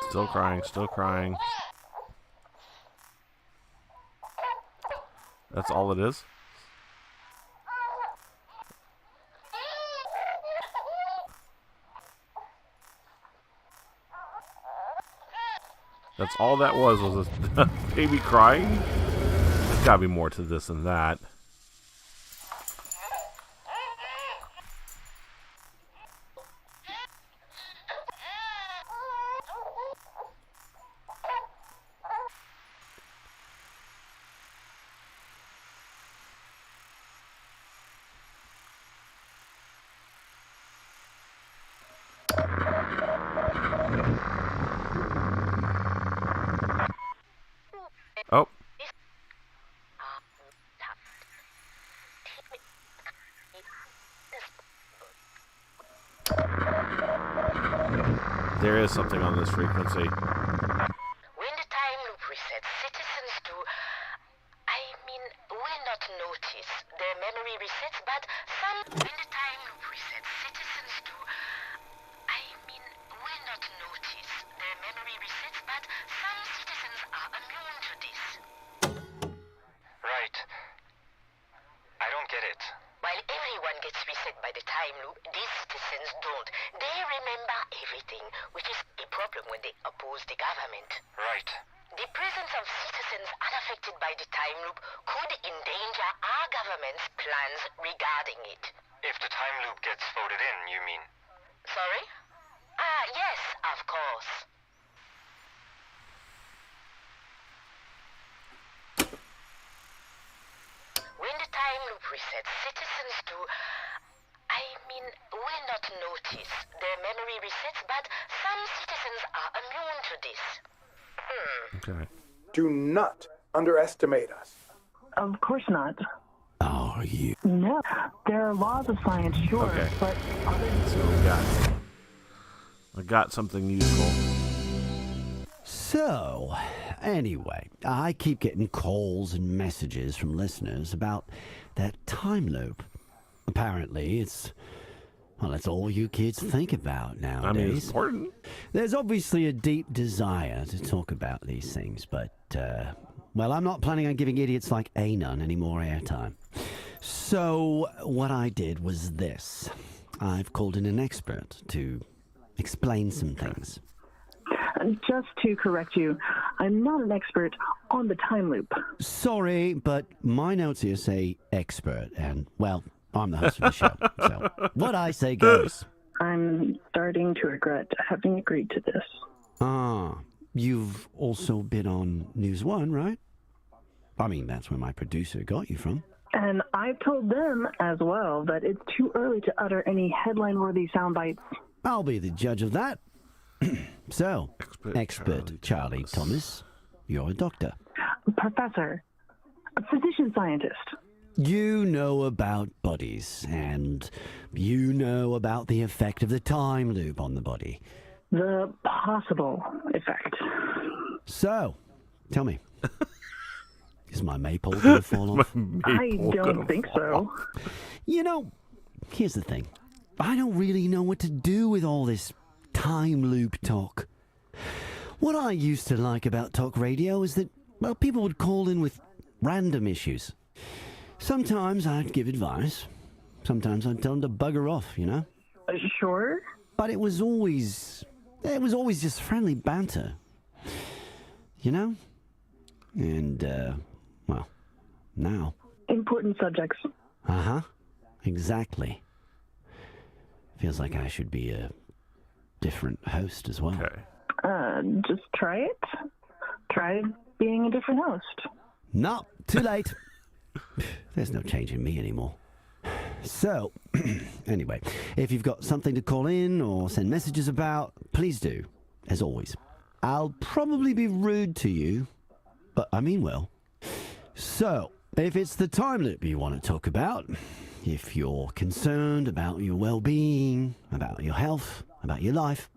Still crying, still crying. That's all it is? That's all that was a baby crying? There's gotta be more to this than that. Oh. There is something on this frequency. When the time loop resets, citizens will not notice their memory resets, but when the time loop resets, citizens will not notice their memory resets, but some citizens are immune to this. Right. I don't get it. While everyone gets reset by the time loop, these citizens don't. They remember everything, which is a problem when they oppose the government. Right. The presence of citizens unaffected by the time loop could endanger our government's plans regarding it. If the time loop gets voted in, you mean? Sorry? Yes, of course. When the time loop resets, citizens will not notice their memory resets, but some citizens are immune to this. Okay. Do not underestimate us. Of course not. Oh, you. No, there are laws of science, sure, Okay. but other So I got something useful. So, anyway, I keep getting calls and messages from listeners about that time loop. Apparently, it's all you kids think about nowadays. I mean, it's important. There's obviously a deep desire to talk about these things, but, I'm not planning on giving idiots like Anon any more airtime. So, what I did was this. I've called in an expert to explain some things. Just to correct you, I'm not an expert on the time loop. Sorry, but my notes here say expert, and, I'm the host of the show, so what I say goes. I'm starting to regret having agreed to this. You've also been on News 1, right? I mean, that's where my producer got you from. And I've told them as well that it's too early to utter any headline-worthy sound bites. I'll be the judge of that. So, expert Charlie Thomas, you're a doctor. Professor, a physician scientist. You know about bodies, and you know about the effect of the time loop on the body. The possible effect. So, tell me, is my maypole going to fall off? I don't think so. You know, here's the thing. I don't really know what to do with all this time loop talk. What I used to like about talk radio is that, people would call in with random issues. Sometimes I'd give advice. Sometimes I'd tell them to bugger off, you know? Sure. But it was always just friendly banter. You know? And, now. Important subjects. Uh-huh. Exactly. Feels like I should be a different host as well. Okay. Just try it. Try being a different host. No, too late. There's no change in me anymore. So, anyway, if you've got something to call in or send messages about, please do, as always. I'll probably be rude to you, but I mean well. So, if it's the time loop you want to talk about, if you're concerned about your well-being, about your health, about your life,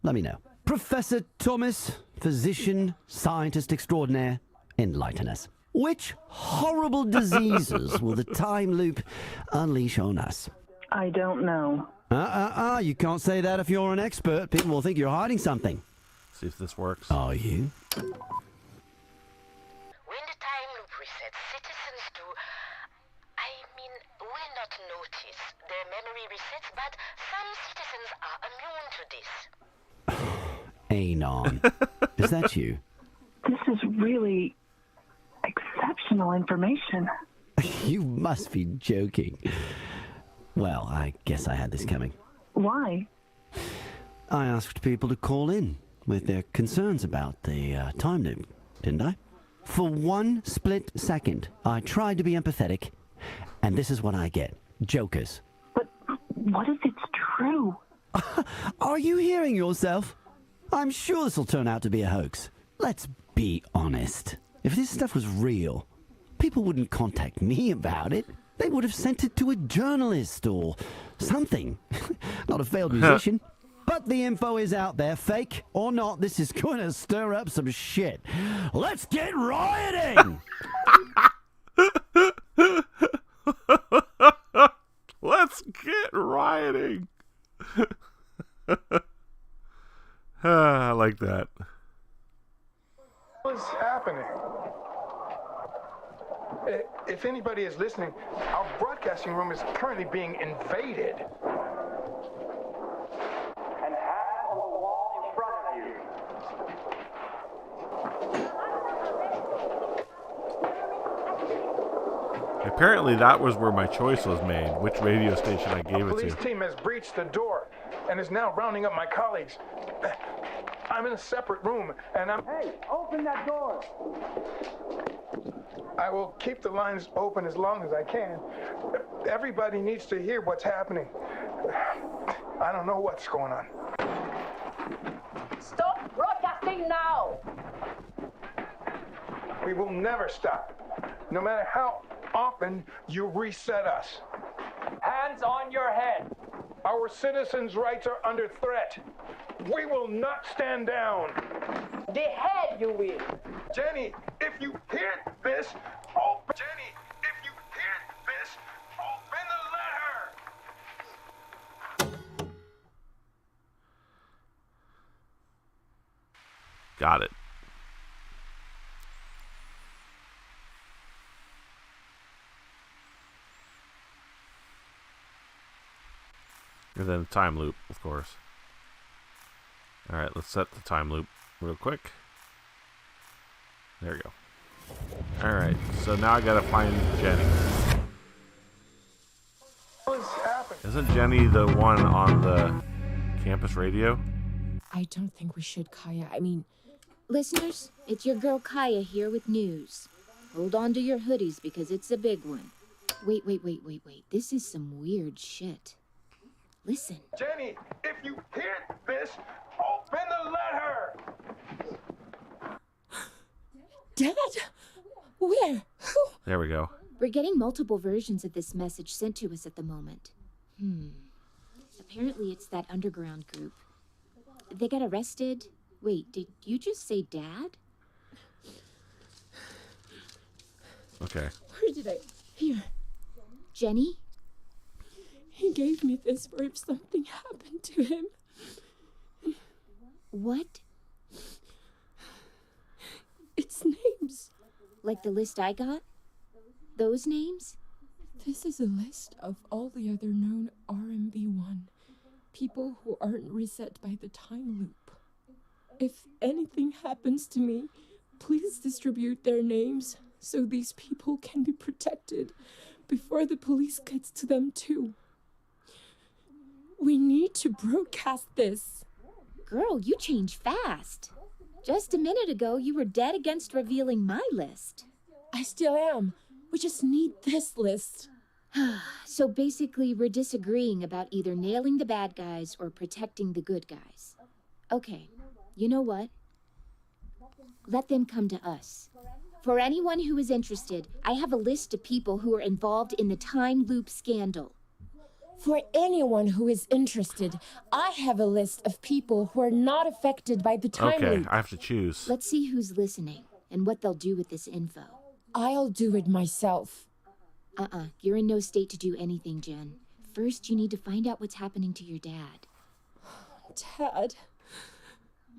let me know. Professor Thomas, physician, scientist extraordinaire, enlighten us. Which horrible diseases will the time loop unleash on us? I don't know. You can't say that if you're an expert. People will think you're hiding something. See if this works. Are you? When the time loop resets, citizens their memory resets, but some citizens are immune to this. Anon. Is that you? This is really exceptional information. You must be joking. Well, I guess I had this coming. Why? I asked people to call in with their concerns about the time loop, didn't I? For one split second, I tried to be empathetic, and this is what I get. Jokers. But what if it's true? Are you hearing yourself? I'm sure this will turn out to be a hoax. Let's be honest. If this stuff was real, people wouldn't contact me about it. They would have sent it to a journalist or something. Not a failed musician. But the info is out there, fake or not. This is going to stir up some shit. Let's get rioting! Let's get rioting. I like that. What is happening? If anybody is listening, our broadcasting room is currently being invaded. And have on the wall in front of you. Apparently that was where my choice was made, which radio station I gave it The police to. team has breached the door and is now rounding up my colleagues. I'm in a separate room, and I'm... Hey, open that door! I will keep the lines open as long as I can. Everybody needs to hear what's happening. I don't know what's going on. Stop broadcasting now! We will never stop, no matter how often you reset us. Hands on your head! Our citizens' rights are under threat. We will not stand down. The head you will. Jenny, if you hear this, open. Jenny, if you hear this, open the letter. Got it. And then time loop, of course. Alright, let's set the time loop real quick. There we go. Alright, so now I gotta find Jenny. What's happening? Isn't Jenny the one on the campus radio? I don't think we should, Kaya. I mean... Listeners, it's your girl Kaya here with news. Hold on to your hoodies because it's a big one. Wait. This is some weird shit. Listen. Jenny, if you hear this, open the letter. Dad? Where? Who? There we go. We're getting multiple versions of this message sent to us at the moment. Apparently it's that underground group. They got arrested. Wait, did you just say Dad? Okay. Where did I... Here. Jenny? He gave me this for if something happened to him. What? It's names. Like the list I got? Those names? This is a list of all the other known RMB1 people who aren't reset by the time loop. If anything happens to me, please distribute their names so these people can be protected before the police gets to them too. We need to broadcast this. Girl, you change fast. Just a minute ago, you were dead against revealing my list. I still am. We just need this list. So basically, we're disagreeing about either nailing the bad guys or protecting the good guys. Okay, you know what? Let them come to us. For anyone who is interested, I have a list of people who are involved in the time loop scandal. For anyone who is interested, I have a list of people who are not affected by the time loop. Okay, I have to choose. Let's see who's listening and what they'll do with this info. I'll do it myself. You're in no state to do anything, Jen. First, you need to find out what's happening to your dad. Dad?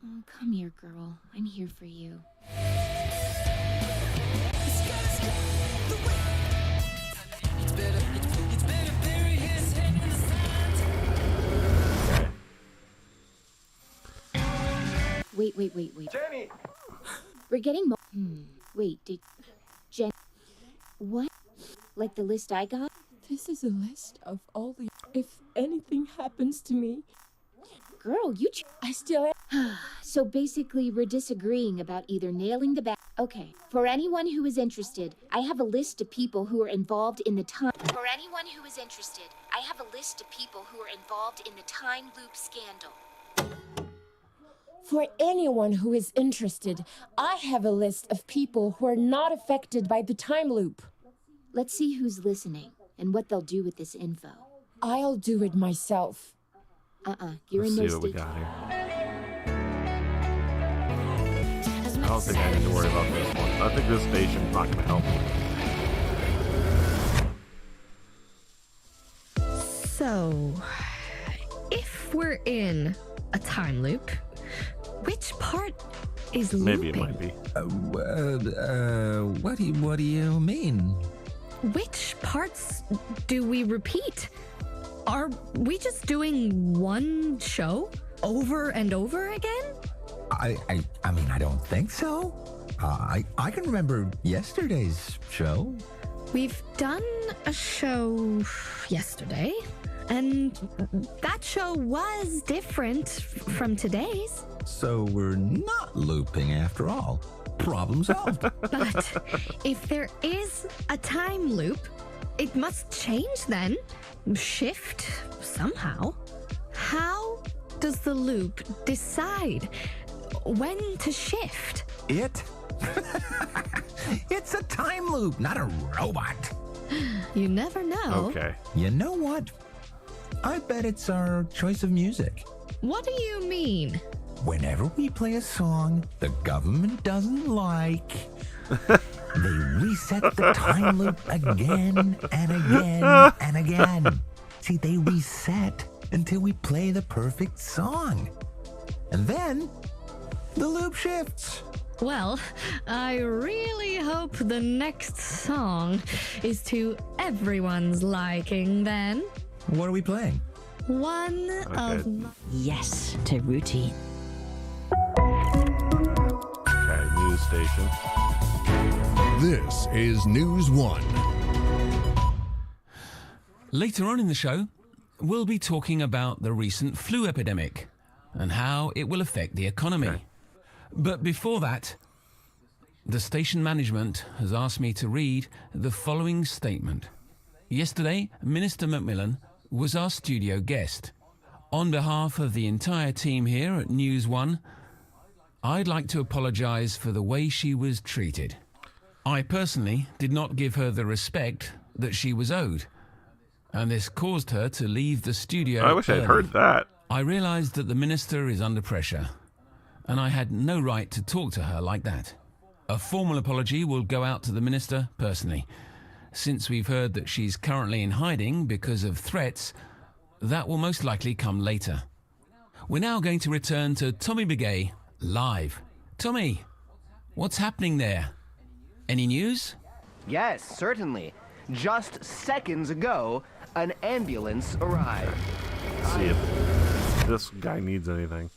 Oh, come here, girl. I'm here for you. It's better bury his head Wait. Jenny! We're getting more. Wait, did Jen... What? Like the list I got? This is a list of all the... If anything happens to me... Girl, I still am. So basically, we're disagreeing about either nailing the Okay, for anyone who is interested, I have a list of people who are involved in the time... For anyone who is interested, I have a list of people who are involved in the time loop scandal. For anyone who is interested, I have a list of people who are not affected by the time loop. Let's see who's listening and what they'll do with this info. I'll do it myself. You're in no see what we state. got here. I don't think I need to worry about this one. I think this station's not going to help me. So, if we're in a time loop, which part is looping? Maybe it might be. What do you mean? Which parts do we repeat? Are we just doing one show over and over again? I mean, I don't think so. I can remember yesterday's show. We've done a show yesterday, and that show was different from today's. So we're not looping after all. Problem solved. But if there is a time loop, it must change then. Shift somehow. How does the loop decide when to shift? It's a time loop, not a robot. You never know. Okay. You know what? I bet it's our choice of music. What do you mean? Whenever we play a song the government doesn't like, they reset the time loop again and again and again. See, they reset until we play the perfect song. And then the loop shifts. Well, I really hope the next song is to everyone's liking then. What are we playing? One of... Yes to routine. Okay, news station. This is News 1. Later on in the show, we'll be talking about the recent flu epidemic and how it will affect the economy. Okay. But before that, the station management has asked me to read the following statement. Yesterday, Minister Macmillan was our studio guest. On behalf of the entire team here at News 1, I'd like to apologise for the way she was treated. I personally did not give her the respect that she was owed, and this caused her to leave the studio I wish I'd early. heard that. I realised that the minister is under pressure, and I had no right to talk to her like that. A formal apology will go out to the minister personally. Since we've heard that she's currently in hiding because of threats, that will most likely come later. We're now going to return to Tommy Begay live. Tommy, what's happening there? Any news? Yes, certainly. Just seconds ago, an ambulance arrived. Let's see if this guy needs anything.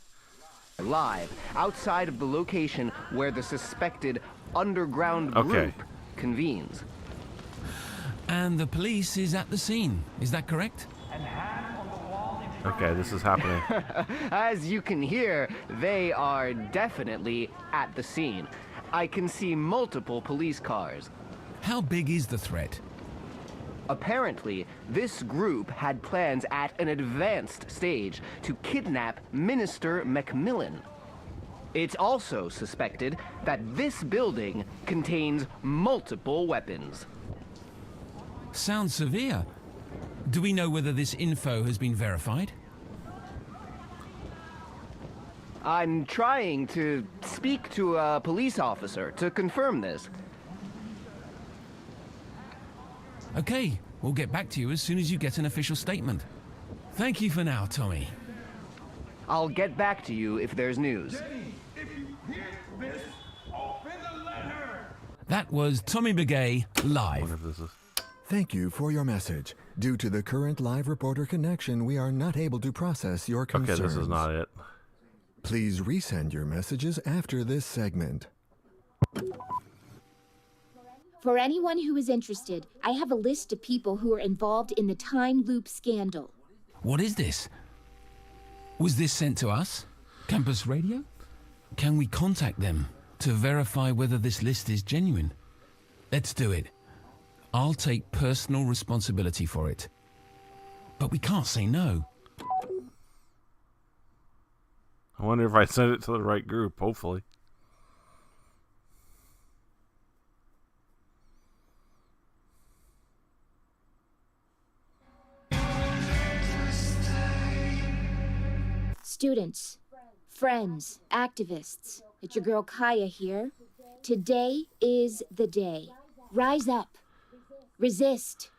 Live, outside of the location where the suspected underground group convenes. And the police is at the scene, is that correct? Okay, this is happening. As you can hear, they are definitely at the scene. I can see multiple police cars. How big is the threat? Apparently, this group had plans at an advanced stage to kidnap Minister Macmillan. It's also suspected that this building contains multiple weapons. Sounds severe. Do we know whether this info has been verified? I'm trying to speak to a police officer to confirm this. Okay, we'll get back to you as soon as you get an official statement. Thank you for now, Tommy. I'll get back to you if there's news. That was Tommy Begay live. Thank you for your message. Due to the current live reporter connection, we are not able to process your concerns. Okay, this is not it. Please resend your messages after this segment. For anyone who is interested, I have a list of people who are involved in the time loop scandal. What is this? Was this sent to us? Campus Radio? Can we contact them to verify whether this list is genuine? Let's do it. I'll take personal responsibility for it. But we can't say no. I wonder if I sent it to the right group, hopefully. Students, friends, activists, it's your girl Kaya here. Today is the day. Rise up. Resist.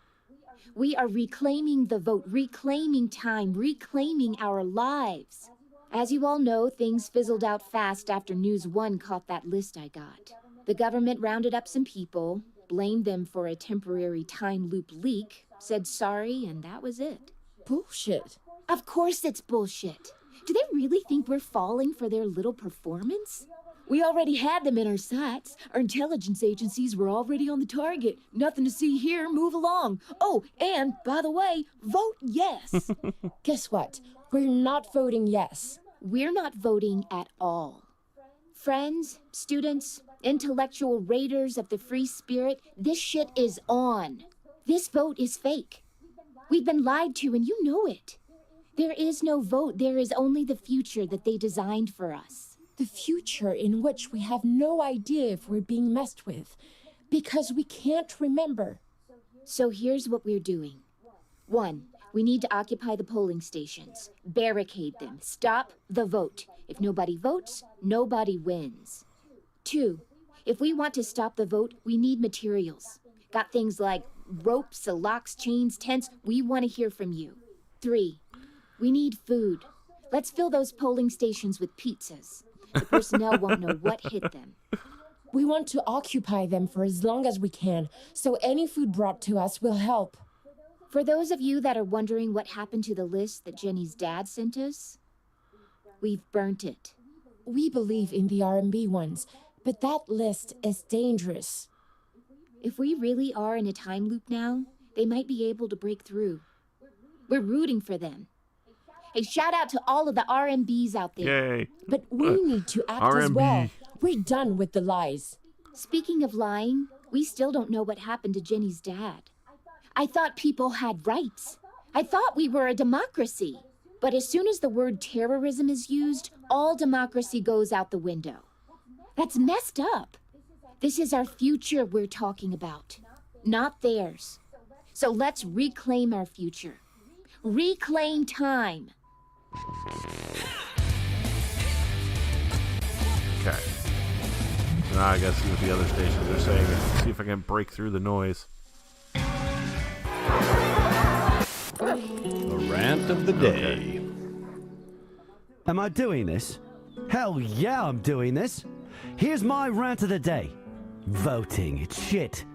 We are reclaiming the vote, reclaiming time, reclaiming our lives. As you all know, things fizzled out fast after News 1 caught that list I got. The government rounded up some people, blamed them for a temporary time loop leak, said sorry, and that was it. Bullshit. Of course it's bullshit. Do they really think we're falling for their little performance? We already had them in our sights. Our intelligence agencies were already on the target. Nothing to see here, move along. Oh, and, by the way, vote yes. Guess what? We're not voting yes. We're not voting at all. Friends, students, intellectual raiders of the free spirit, this shit is on. This vote is fake. We've been lied to, and you know it. There is no vote. There is only the future that they designed for us. The future in which we have no idea if we're being messed with, because we can't remember. So here's what we're doing. 1, we need to occupy the polling stations, barricade them, stop the vote. If nobody votes, nobody wins. 2, if we want to stop the vote, we need materials. Got things like ropes, locks, chains, tents. We want to hear from you. 3, we need food. Let's fill those polling stations with pizzas. The personnel won't know what hit them. We want to occupy them for as long as we can, so any food brought to us will help. For those of you that are wondering what happened to the list that Jenny's dad sent us, we've burnt it. We believe in the R&B ones, but that list is dangerous. If we really are in a time loop now, they might be able to break through. We're rooting for them. Hey, shout out to all of the RMBs out there. Yay. But we need to act RMB. as well. We're done with the lies. Speaking of lying, we still don't know what happened to Jenny's dad. I thought people had rights. I thought we were a democracy. But as soon as the word terrorism is used, all democracy goes out the window. That's messed up. This is our future we're talking about, not theirs. So let's reclaim our future. Reclaim time. Okay. Now I gotta see what the other stations are saying and see if I can break through the noise. The rant of the day. Am I doing this? Hell yeah, I'm doing this. Here's my rant of the day. Voting, it's shit.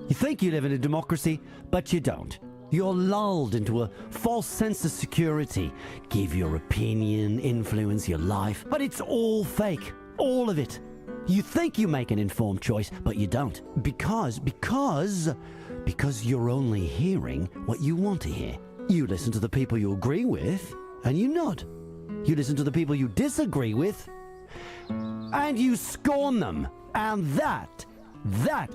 You think you live in a democracy, but you don't. You're lulled into a false sense of security. Give your opinion, influence your life, but it's all fake. All of it. You think you make an informed choice, but you don't. Because you're only hearing what you want to hear. You listen to the people you agree with, and you nod. You listen to the people you disagree with, and you scorn them. And that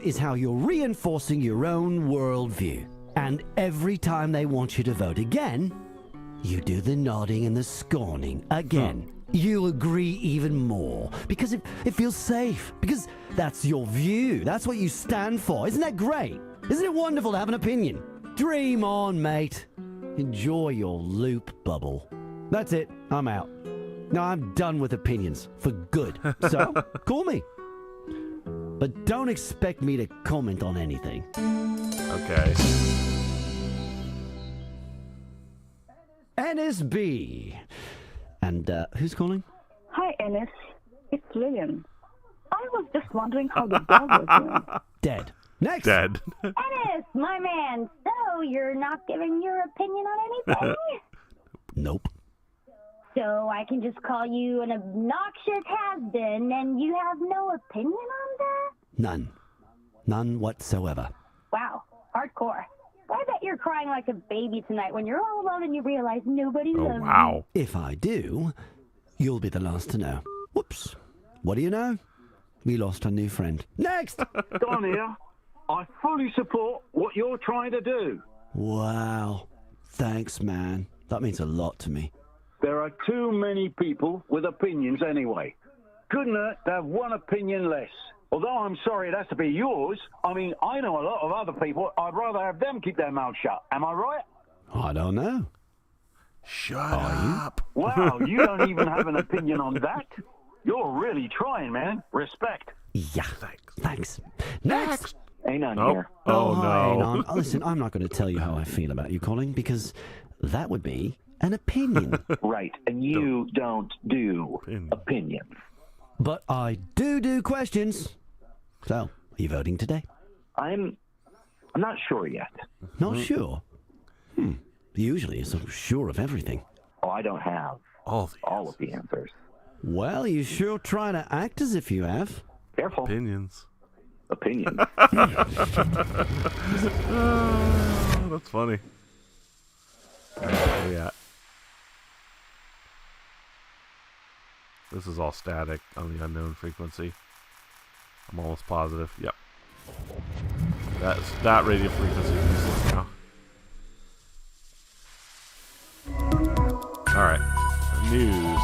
is how you're reinforcing your own worldview. And every time they want you to vote again, you do the nodding and the scorning again. You agree even more because it feels safe, because that's your view. That's what you stand for. Isn't that great? Isn't it wonderful to have an opinion? Dream on, mate. Enjoy your loop bubble. That's it. I'm out. No, I'm done with opinions for good. So, call me. But don't expect me to comment on anything. Okay. NSB. And who's calling? Hi, Ennis. It's Lillian. I was just wondering how the dog was doing. Dead. Next. Dead. Ennis, my man. So you're not giving your opinion on anything? Nope. So I can just call you an obnoxious has-been, and you have no opinion on that? None. None whatsoever. Wow, hardcore. I bet you're crying like a baby tonight when you're all alone and you realize nobody loves you. If I do, you'll be the last to know. Whoops. What do you know? We lost a new friend. Next! Don here. I fully support what you're trying to do. Wow. Thanks, man. That means a lot to me. There are too many people with opinions anyway. Couldn't hurt to have one opinion less. Although I'm sorry it has to be yours, I mean, I know a lot of other people. I'd rather have them keep their mouth shut. Am I right? I don't know. Shut up. Wow, you don't even have an opinion on that? You're really trying, man. Respect. Yeah, thanks. Next! Ain't none Nope. here. Oh, hang no. on. Listen, I'm not going to tell you how I feel about you, Colin, because that would be an opinion. Right, and you don't do opinions. But I do questions. So, are you voting today? I'm not sure yet. Not sure? Usually you're so sure of everything. Oh, I don't have all of the answers. Well, you sure try to act as if you have. Careful. Opinions. Opinions. Oh, that's funny. Where we at? This is all static on the unknown frequency. I'm almost positive. Yep. That radio frequency is useless now. Alright. News.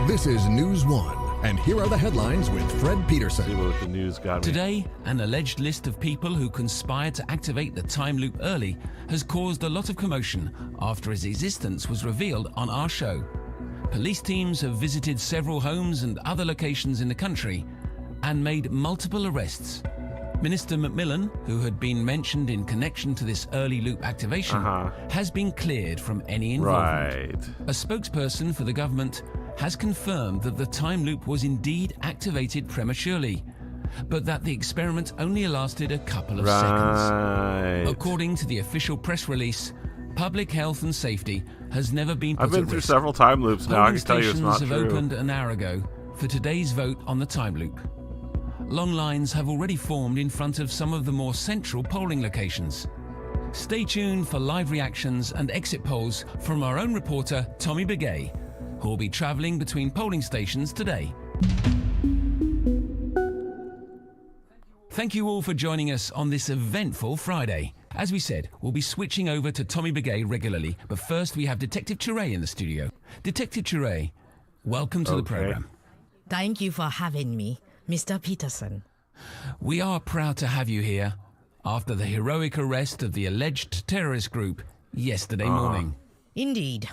This is News 1, and here are the headlines with Fred Peterson. See what the news got me. Today, an alleged list of people who conspired to activate the time loop early has caused a lot of commotion after its existence was revealed on our show. Police teams have visited several homes and other locations in the country and made multiple arrests. Minister Macmillan, who had been mentioned in connection to this early loop activation, has been cleared from any involvement. Right. A spokesperson for the government has confirmed that the time loop was indeed activated prematurely, but that the experiment only lasted a couple of seconds. According to the official press release, public health and safety has never been put I've been at through risk. several time loops now. I Polling can tell you it's not stations true. have opened an hour ago for today's vote on the time loop. Long lines have already formed in front of some of the more central polling locations. Stay tuned for live reactions and exit polls from our own reporter, Tommy Begay, who will be travelling between polling stations today. Thank you all for joining us on this eventful Friday. As we said, we'll be switching over to Tommy Begay regularly, but first we have Detective Chiré in the studio. Detective Chiré, welcome to the program. Thank you for having me, Mr. Peterson. We are proud to have you here after the heroic arrest of the alleged terrorist group yesterday morning. Indeed.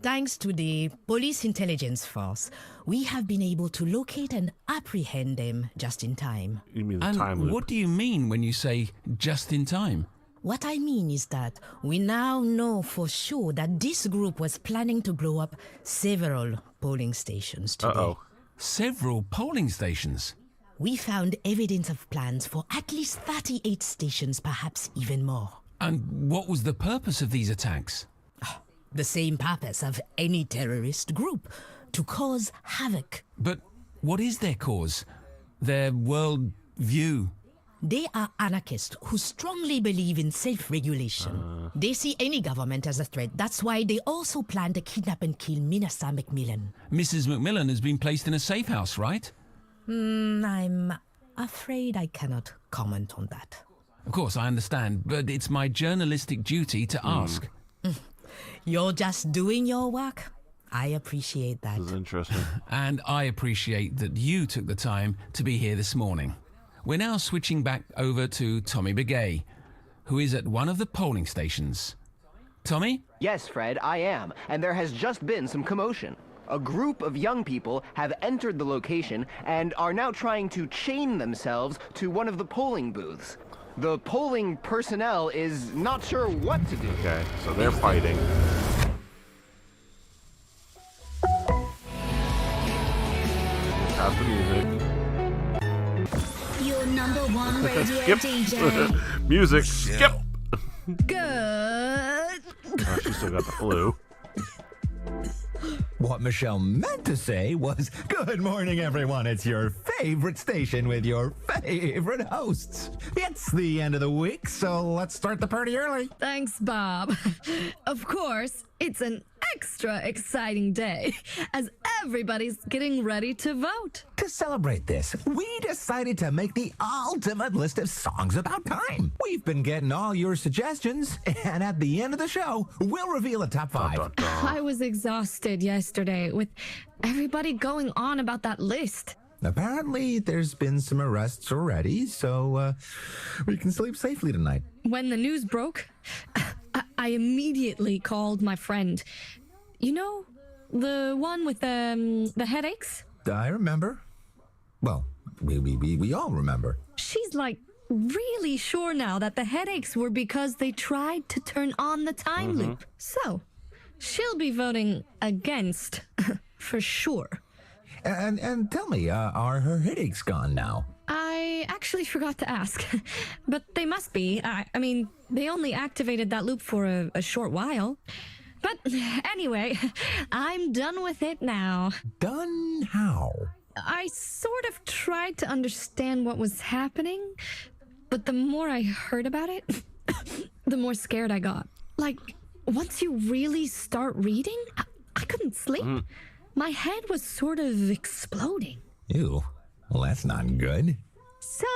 Thanks to the police intelligence force, we have been able to locate and apprehend them just in time. You mean the And time loop? what do you mean when you say just in time? What I mean is that we now know for sure that this group was planning to blow up several polling stations today. Several polling stations? We found evidence of plans for at least 38 stations, perhaps even more. And what was the purpose of these attacks? The same purpose of any terrorist group, to cause havoc. But what is their cause? Their world view? They are anarchists who strongly believe in self-regulation. They see any government as a threat. That's why they also plan to kidnap and kill Minister Macmillan. Mrs. Macmillan has been placed in a safe house, right? I'm afraid I cannot comment on that. Of course, I understand, but it's my journalistic duty to ask. You're just doing your work. I appreciate that. This is interesting. And I appreciate that you took the time to be here this morning. We're now switching back over to Tommy Begay, who is at one of the polling stations. Tommy? Yes, Fred, I am, and there has just been some commotion. A group of young people have entered the location and are now trying to chain themselves to one of the polling booths. The polling personnel is not sure what to do. Okay, so they're fighting. Have the music. Your number one radio Skip. DJ. Music. Skip. Good. Oh, she still got the flu. What Michelle meant to say was, good morning, everyone. It's your favorite station with your favorite hosts. It's the end of the week, so let's start the party early. Thanks, Bob. Of course, it's an extra exciting day as everybody's getting ready to vote. To celebrate this, we decided to make the ultimate list of songs about time. We've been getting all your suggestions, and at the end of the show, we'll reveal a top 5. I was exhausted yesterday with everybody going on about that list. Apparently, there's been some arrests already, so we can sleep safely tonight. When the news broke, I immediately called my friend. You know, the one with the headaches? I remember. Well, we all remember. She's like really sure now that the headaches were because they tried to turn on the time loop. So, she'll be voting against, for sure. And tell me, are her headaches gone now? I actually forgot to ask, but they must be. I mean, they only activated that loop for a short while. But anyway, I'm done with it now. Done how? I sort of tried to understand what was happening, but the more I heard about it, the more scared I got. Like, once you really start reading, I couldn't sleep. My head was sort of exploding. Ew. Well, that's not good. So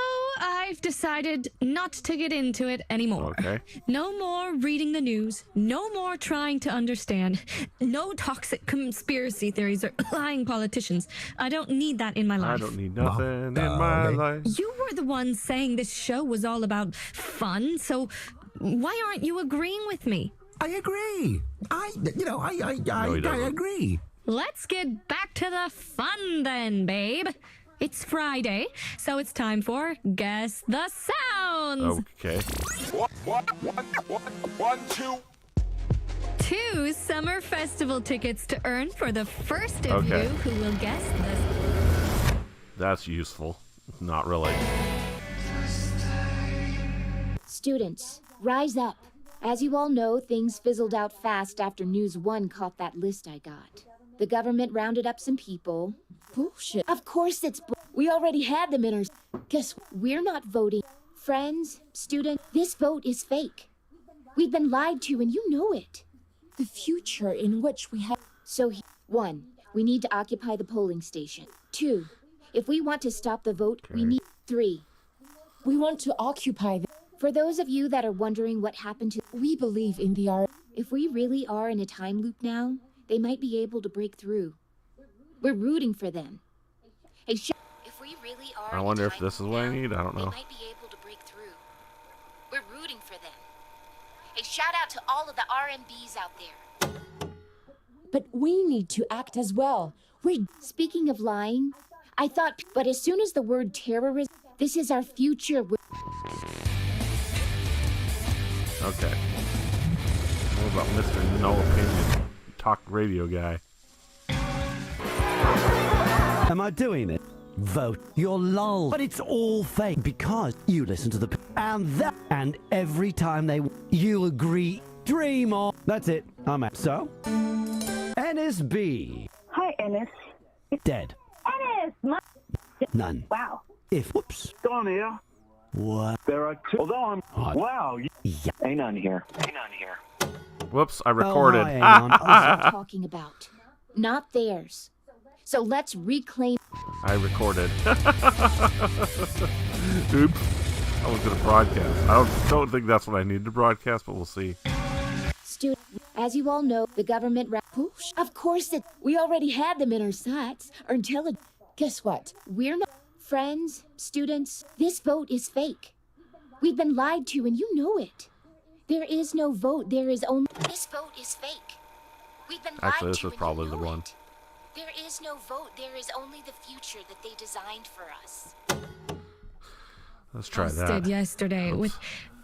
I've decided not to get into it anymore. Okay. No more reading the news. No more trying to understand. No toxic conspiracy theories or lying politicians. I don't need that in my life. I don't need nothing in my life. You were the one saying this show was all about fun, so why aren't you agreeing with me? I agree. I agree. Let's get back to the fun then, babe. It's Friday, so it's time for Guess the Sounds. Okay. One, two. 2 summer festival tickets to earn for the first of you who will guess this. That's useful. Not really. Students, rise up. As you all know, things fizzled out fast after News 1 caught that list I got. The government rounded up some people. Bullshit. Of course it's we already had them in our... Guess what? We're not voting. Friends, students, this vote is fake. We've been lied to and you know it. The future in which we have... So, 1, we need to occupy the polling station. 2, if we want to stop the vote, we need... 3, we want to occupy the... For those of you that are wondering what happened to... We believe in the art... If we really are in a time loop now, they might be able to break through. We're rooting for them. Hey, if we really are I wonder if this is what I need. I don't know. They might be able to break through. We're rooting for them. Hey, shout out to all of the RMBs out there. But we need to act as well. Speaking of lying, I thought, but as soon as the word terrorism, this is our future. Okay. What about Mr. No Opinion talk radio guy? Am I doing it? Vote. You're lol. But it's all fake because you listen to the... And every time you agree, dream on. That's it. I'm out. So? NSB. Hi, Ennis. Dead. Ennis! None. Wow. If... Whoops. Don here. What? There are 2. Although I'm... What? Wow. Yeah. Ain't none here. Whoops, I recorded. What I'm talking about. Not theirs. So let's reclaim... I recorded. Oops. I was going to broadcast. I don't think that's what I need to broadcast, but we'll see. As you all know, the government... Of course it... We already had them in our sights. Our intelligence... Guess what? We're not... Friends, students, this vote is fake. We've been lied to and you know it. There is no vote. There is only... This vote is fake. We've been lied to. Actually, this is probably the one. There is no vote. There is only the future that they designed for us. Let's try that. Did yesterday with...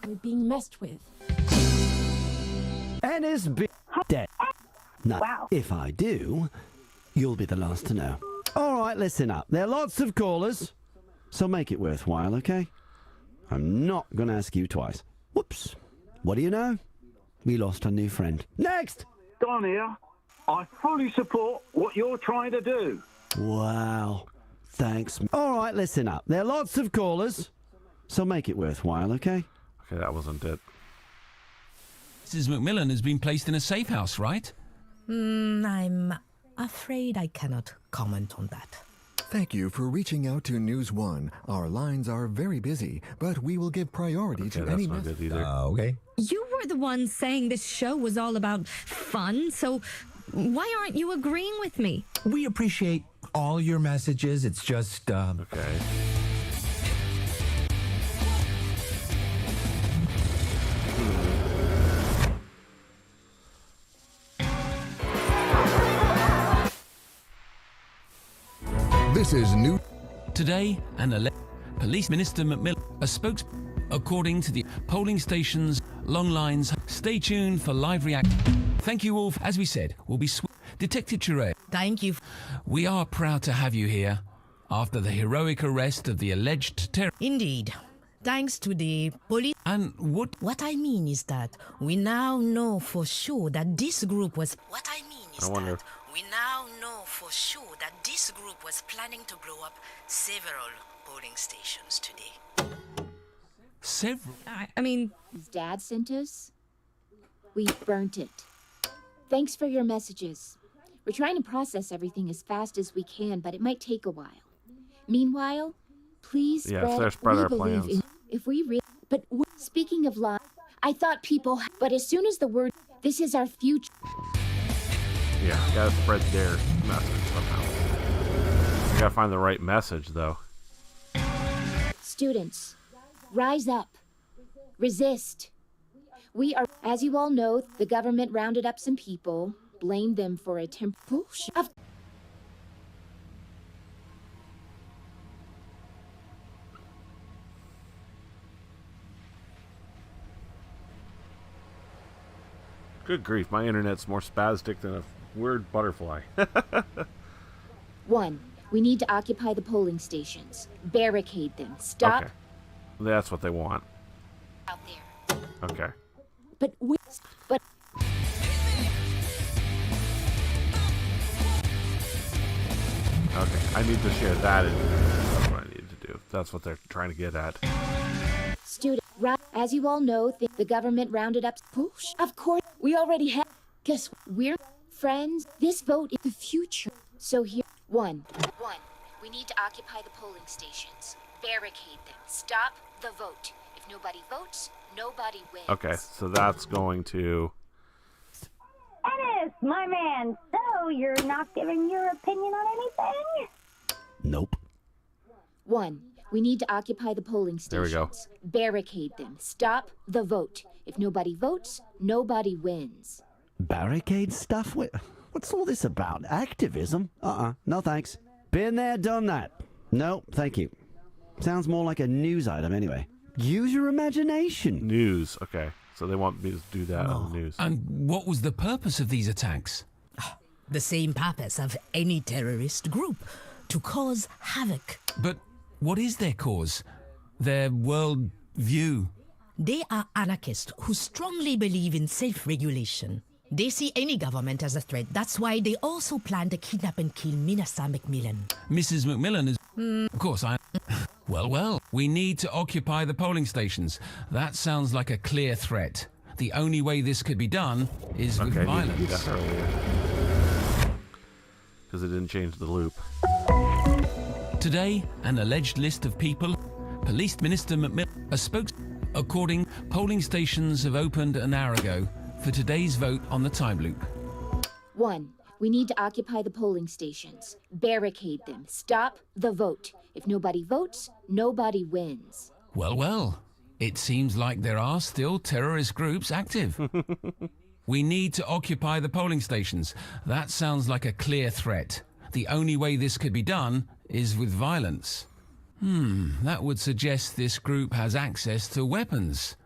We're being messed with. NSB. Dead. No. Wow. If I do, you'll be the last to know. All right, listen up. There are lots of callers, so make it worthwhile, okay? I'm not going to ask you twice. Whoops. What do you know? We lost a new friend. Next! Don here. I fully support what you're trying to do. Wow. Thanks. All right, listen up. There are lots of callers, so make it worthwhile, okay? Okay, that wasn't it. Mrs. Macmillan has been placed in a safe house, right? I'm afraid I cannot comment on that. Thank you for reaching out to News One. Our lines are very busy, but we will give priority to any message. Okay. You were the one saying this show was all about fun, so why aren't you agreeing with me? We appreciate all your messages. It's just, Okay. This is new. Today, Police Minister Macmillan, a spokes, according to the polling stations, long lines. Stay tuned for live reaction. Thank you all. As we said, we'll be Detective Chiré. Thank you. We are proud to have you here after the heroic arrest of the alleged terror. Indeed. Thanks to the police. And what I mean is that we now know for sure that this group was. What I mean is that we now know for sure that this group was planning to blow up several polling stations today. Several? I mean... His dad sent us. We burnt it. Thanks for your messages. We're trying to process everything as fast as we can, but it might take a while. Meanwhile, please spread our plans. If we but speaking of lies, I thought people... But as soon as the word, this is our future... Yeah, gotta spread their message somehow. You gotta find the right message, though. Students, rise up. Resist. We are, as you all know, the government rounded up some people, blamed them for a bullshit. Good grief, my internet's more spastic than a weird butterfly. 1. We need to occupy the polling stations. Barricade them. Stop. Okay. That's what they want. Out there. Okay. But Okay, I need to share that in. That's what I need to do. That's what they're trying to get at. Student, as you all know, the government rounded up. Of course, we already have. Guess what? We're friends. This vote is the future. So here, 1. We need to occupy the polling stations. Barricade them. Stop the vote. If nobody votes, nobody wins. Okay, so that's going to... Ennis, my man, so you're not giving your opinion on anything? Nope. 1. We need to occupy the polling stations. There we go. Barricade them. Stop the vote. If nobody votes, nobody wins. Barricade stuff? What's all this about? Activism? No thanks. Been there, done that. No, thank you. Sounds more like a news item anyway. Use your imagination. News, okay. So they want me to do that on the news. And what was the purpose of these attacks? The same purpose of any terrorist group, to cause havoc. But what is their cause? Their world view? They are anarchists who strongly believe in self-regulation. They see any government as a threat. That's why they also plan to kidnap and kill Minister Macmillan. Mrs. Macmillan is... Of course, Well, we need to occupy the polling stations. That sounds like a clear threat. The only way this could be done is with violence. Because it didn't change the loop. Today, an alleged list of people, Police Minister Macmillan, a according polling stations have opened an hour ago for today's vote on the time loop. 1. We need to occupy the polling stations. Barricade them. Stop the vote. If nobody votes, nobody wins. Well. It seems like there are still terrorist groups active. We need to occupy the polling stations. That sounds like a clear threat. The only way this could be done is with violence. That would suggest this group has access to weapons.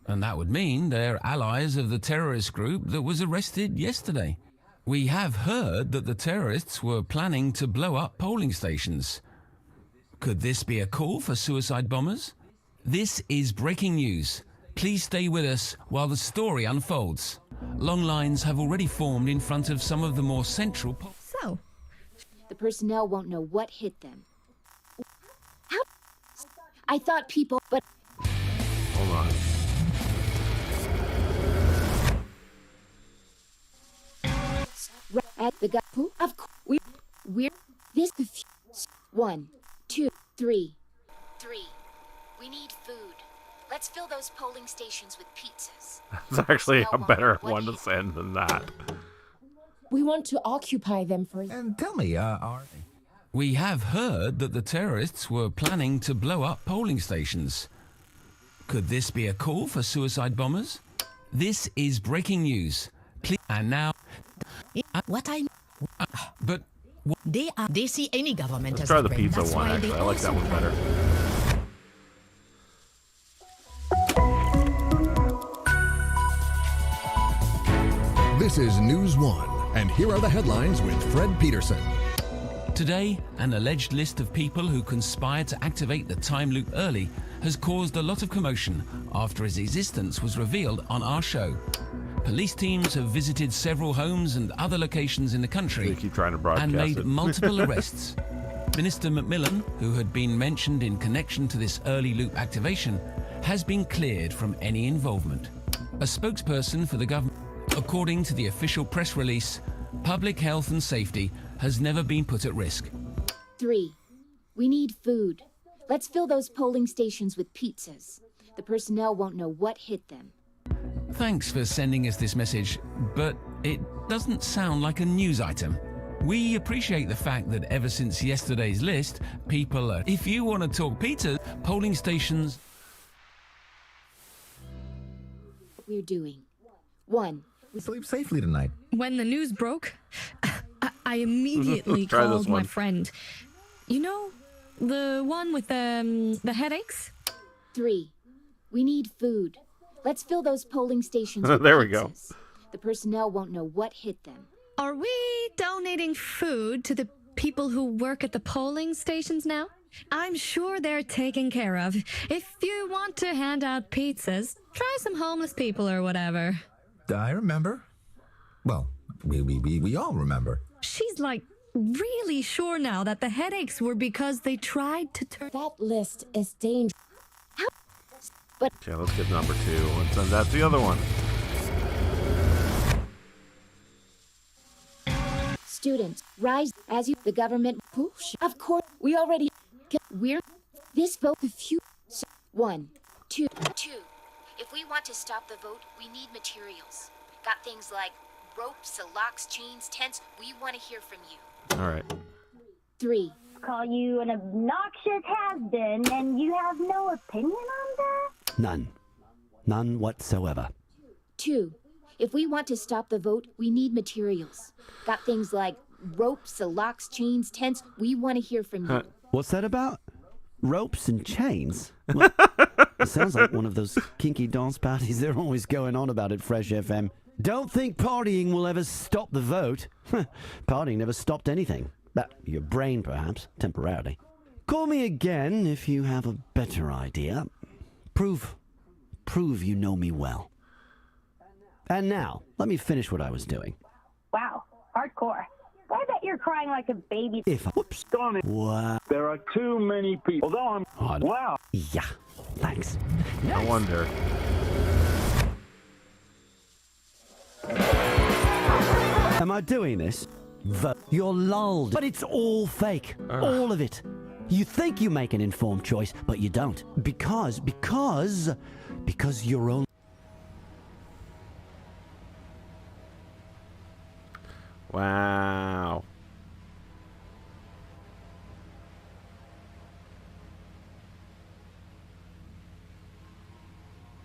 And that would mean they're allies of the terrorist group that was arrested yesterday. We have heard that the terrorists were planning to blow up polling stations. Could this be a call for suicide bombers? This is breaking news. Please stay with us while the story unfolds. long lines have already formed in front of some of the more central... So? The personnel won't know what hit them. How? I thought people, but... Hold on. At the guy, of course, we're this 1, 2, 3. 3. We need food. Let's fill those polling stations with pizzas. That's actually a better one to send than that. We want to occupy them for... And tell me, are... We have heard that the terrorists were planning to blow up polling stations. Could this be a call for suicide bombers? This is breaking news. And now... But... They see any government Let's as try a the threat. pizza That's one, why actually. they I like that also one plan- better. This is News 1, and here are the headlines with Fred Peterson. Today, an alleged list of people who conspired to activate the time loop early has caused a lot of commotion after its existence was revealed on our show. Police teams have visited several homes and other locations in the country They keep trying to broadcast and made it. multiple arrests. Minister Macmillan, who had been mentioned in connection to this early loop activation, has been cleared from any involvement. A spokesperson for the government, according to the official press release, public health and safety has never been put at risk. 3. We need food. Let's fill those polling stations with pizzas. The personnel won't know what hit them. Thanks for sending us this message, but it doesn't sound like a news item. We appreciate the fact that ever since yesterday's list, people are... If you want to talk pizza, polling stations... What we're doing. 1. We sleep safely tonight. When the news broke, I immediately Try this called my one. friend. You know, the one with the headaches? 3. We need food. Let's fill those polling stations with There we go. pizzas. The personnel won't know what hit them. Are we donating food to the people who work at the polling stations now? I'm sure they're taken care of. If you want to hand out pizzas, try some homeless people or whatever. I remember. Well, we all remember. She's like really sure now that the headaches were because they tried to turn... That list is dangerous. Okay, let's get number 2 and send that to the other one. Students, rise as you... The government... Of course, we already... We're... This vote... The few... 1, 2... 2. If we want to stop the vote, we need materials. Got things like ropes, locks, chains, tents. We want to hear from you. All right. 3. Call you an obnoxious has-been, and you have no opinion on that? None. None whatsoever. 2. If we want to stop the vote, we need materials. Got things like ropes, locks, chains, tents. We want to hear from you. What's that about? Ropes and chains? Well, it sounds like one of those kinky dance parties they're always going on about at Fresh FM. Don't think partying will ever stop the vote. Partying never stopped anything. But your brain, perhaps, temporarily. Call me again if you have a better idea. Prove you know me well. And now, let me finish what I was doing. Wow, hardcore. I bet you're crying like a baby. Whoops. Darn it. What? There are too many people. Although I'm... Wow. Yeah, thanks. I wonder. Am I doing this? You're lulled. But it's all fake. All of it. You think you make an informed choice, but you don't. Because you're only... Wow.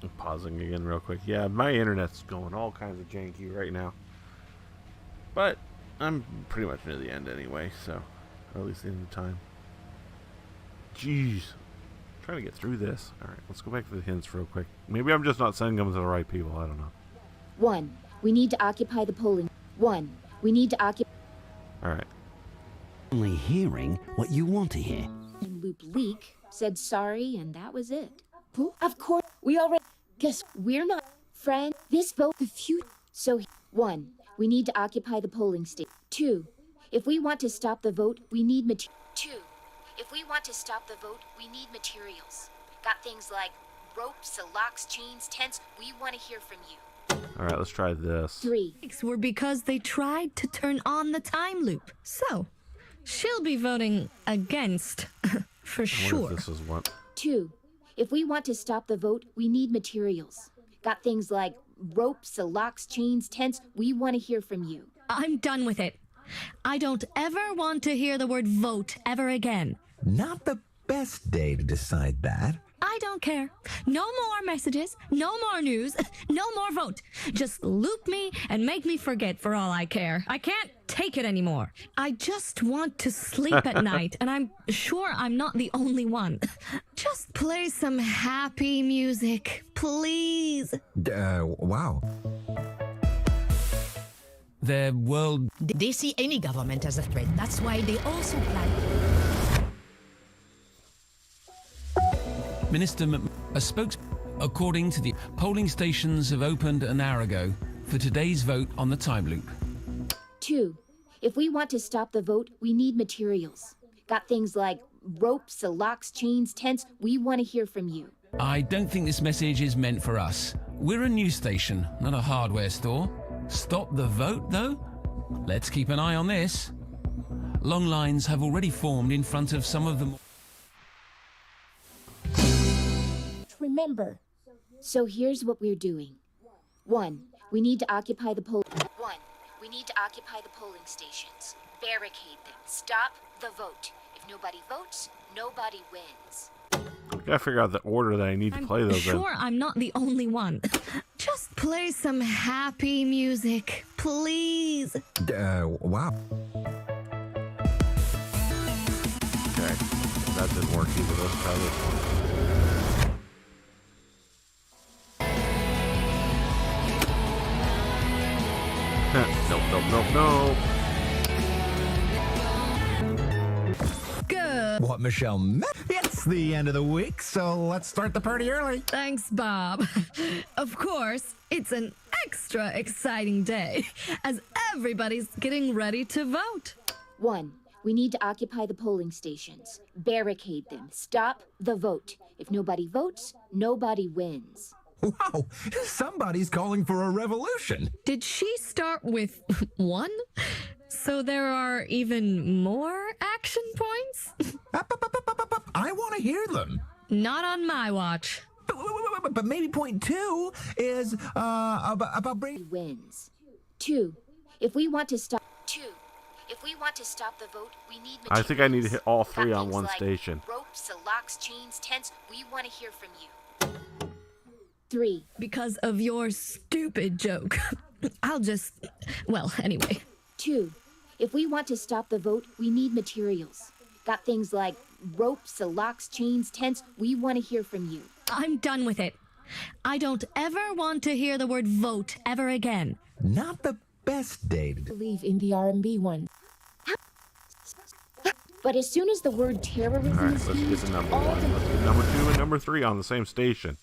I'm pausing again real quick. Yeah, my internet's going all kinds of janky right now. But I'm pretty much near the end anyway, so or at least the end of the time. Jeez. I'm trying to get through this. Alright, let's go back to the hints real quick. Maybe I'm just not sending them to the right people. I don't know. 1. We need to occupy the polling. 1. We need to occupy... Alright. Only hearing what you want to hear. Loop leak, said sorry, and that was it. Of course, we already... Guess we're not... Friend, this vote... The few... So, 1. We need to occupy the polling station. 2. If we want to stop the vote, we need materials. Got things like ropes, locks, chains, tents. We want to hear from you. All right, let's try this. 3. Were because they tried to turn on the time loop. So, she'll be voting against, for I wonder sure. if this is what. 2. If we want to stop the vote, we need materials. Got things like ropes, locks, chains, tents. We want to hear from you. I'm done with it. I don't ever want to hear the word vote ever again. Not the best day to decide that. I don't care. No more messages, no more news, no more vote. Just loop me and make me forget for all I care. I can't take it anymore. I just want to sleep at night, and I'm sure I'm not the only one. Just play some happy music, please. Wow. Their world... They see any government as a threat. That's why they also plan... Minister a according to the polling stations have opened an hour ago for today's vote on the time loop. 2. If we want to stop the vote, we need materials. Got things like ropes, locks, chains, tents. We want to hear from you. I don't think this message is meant for us. We're a news station, not a hardware store. Stop the vote, though? Let's keep an eye on this. Long lines have already formed in front of some of them. Remember. So here's what we're doing. 1. We need to occupy the polling stations. Barricade them. Stop the vote. If nobody votes, nobody wins. I gotta figure out the order that I need to play those in. Sure, I'm not the only one. Just play some happy music, please. Wow. Okay, that didn't work either. Let's try this one. Nope. Good. What, Michelle? It's the end of the week, so let's start the party early. Thanks, Bob. Of course, it's an extra exciting day, as everybody's getting ready to vote. 1. We need to occupy the polling stations. Barricade them. Stop the vote. If nobody votes, nobody wins. Wow, somebody's calling for a revolution. Did she start with 1? So there are even more action points? I want to hear them. Not on my watch. But maybe point 2 is about bringing wins. 2. If we want to stop the vote, we need materials. I think I need to hit all 3 on one like station. Ropes, locks, chains, tents. We want to hear from you. 3. Because of your stupid joke. Well, anyway. 2. If we want to stop the vote, we need materials. Got things like ropes, locks, chains, tents. We want to hear from you. I'm done with it. I don't ever want to hear the word vote ever again. Not the best day to believe in the RMB one. But as soon as the word terrorism All right, is let's get used, to number 1. Let's get number 2 and number 3 on the same station.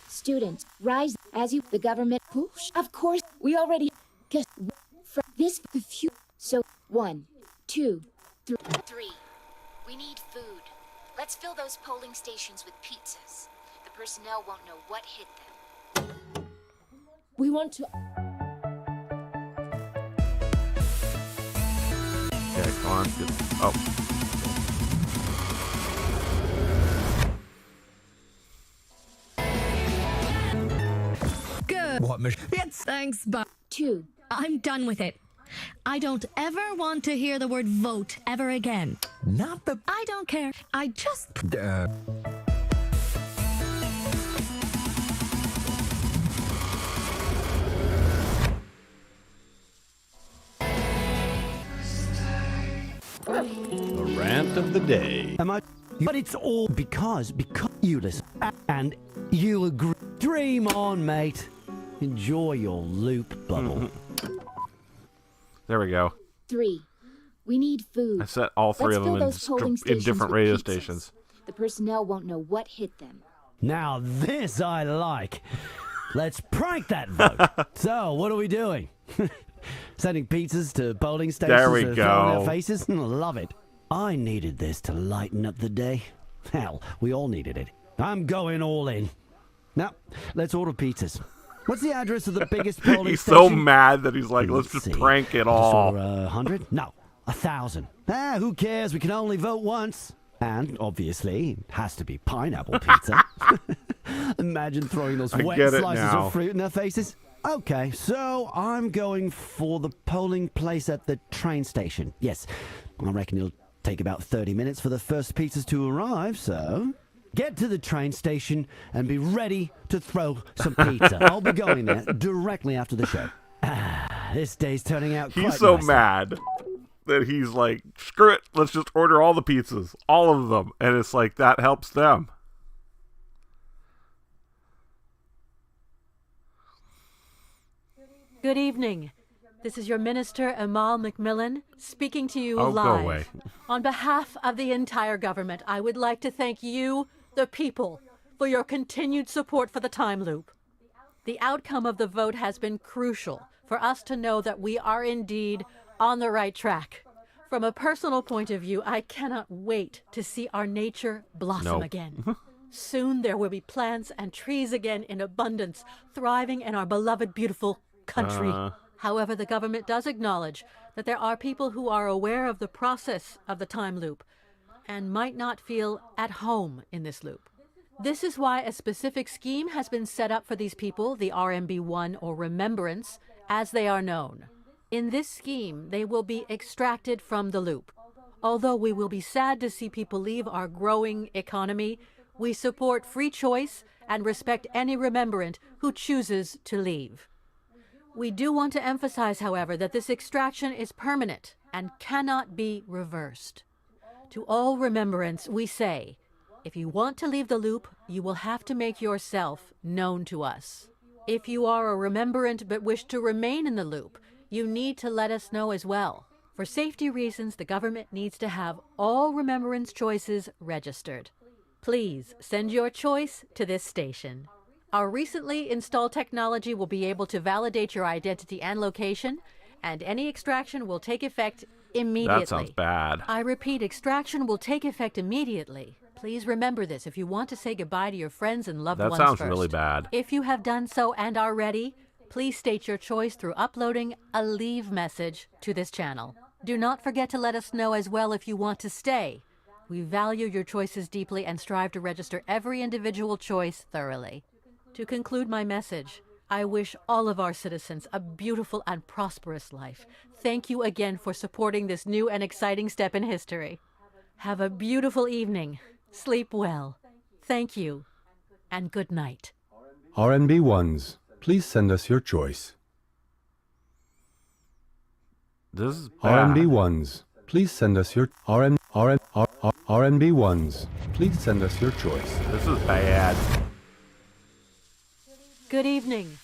Students, rise as you, the government push. Of course, we already guess for this the few. So 1, 2, 3. We need food. Let's fill those polling stations with pizzas. The personnel won't know what hit them. We want to. Okay, come on. Oh. Good. What, Thanks, Bob. 2. I'm done with it. I don't ever want to hear the word vote ever again. Not the... I don't care. I just... The rant of the day. But it's all because you listen and you agree. Dream on, mate. Enjoy your loop bubble. There we go. 3. We need food. I set all 3 of them in different radio stations. The personnel won't know what hit them. Now this I like. Let's prank that vote. So, what are we doing? Sending pizzas to polling stations There we to throw in go. their faces? Love it. I needed this to lighten up the day. Hell, we all needed it. I'm going all in. Now, let's order pizzas. What's the address of the biggest polling He's station? so mad that he's like, let's just prank it all. Just order 100? No, 1,000. Who cares? We can only vote once. And, obviously, it has to be pineapple pizza. Imagine throwing those I wet get it slices now. of fruit in their faces. Okay, so I'm going for the polling place at the train station. Yes, I reckon it'll take about 30 minutes for the first pizzas to arrive, so get to the train station and be ready to throw some pizza. I'll be going there directly after the show. This day's turning out quite He's so nicely. mad that he's like, screw it, let's just order all the pizzas, all of them. And it's like, that helps them. Good evening. This is your Minister, Amal Macmillan, speaking to you Oh, live. go away. On behalf of the entire government, I would like to thank you, the people, for your continued support for the time loop. The outcome of the vote has been crucial for us to know that we are indeed on the right track. From a personal point of view, I cannot wait to see our nature blossom again. Soon there will be plants and trees again in abundance, thriving in our beloved, beautiful country. However, the government does acknowledge that there are people who are aware of the process of the time loop and might not feel at home in this loop. This is why a specific scheme has been set up for these people, the RMB1 or Remembrance, as they are known. In this scheme, they will be extracted from the loop. Although we will be sad to see people leave our growing economy, we support free choice and respect any remembrant who chooses to leave. We do want to emphasize, however, that this extraction is permanent and cannot be reversed. To all remembrance, we say, if you want to leave the loop, you will have to make yourself known to us. If you are a remembrant but wish to remain in the loop, you need to let us know as well. For safety reasons, the government needs to have all remembrance choices registered. Please send your choice to this station. Our recently installed technology will be able to validate your identity and location, and any extraction will take effect immediately. That sounds bad. I repeat, extraction will take effect immediately. Please remember this if you want to say goodbye to your friends and loved ones That sounds first. really bad. If you have done so and are ready, please state your choice through uploading a leave message to this channel. Do not forget to let us know as well if you want to stay. We value your choices deeply and strive to register every individual choice thoroughly. To conclude my message, I wish all of our citizens a beautiful and prosperous life. Thank you again for supporting this new and exciting step in history. Have a beautiful evening. Sleep well. Thank you, and good night. RNB1s, please send us your choice. This is bad. RNB1s, please send us your RNB1s, please send us your choice. This is bad. Good evening.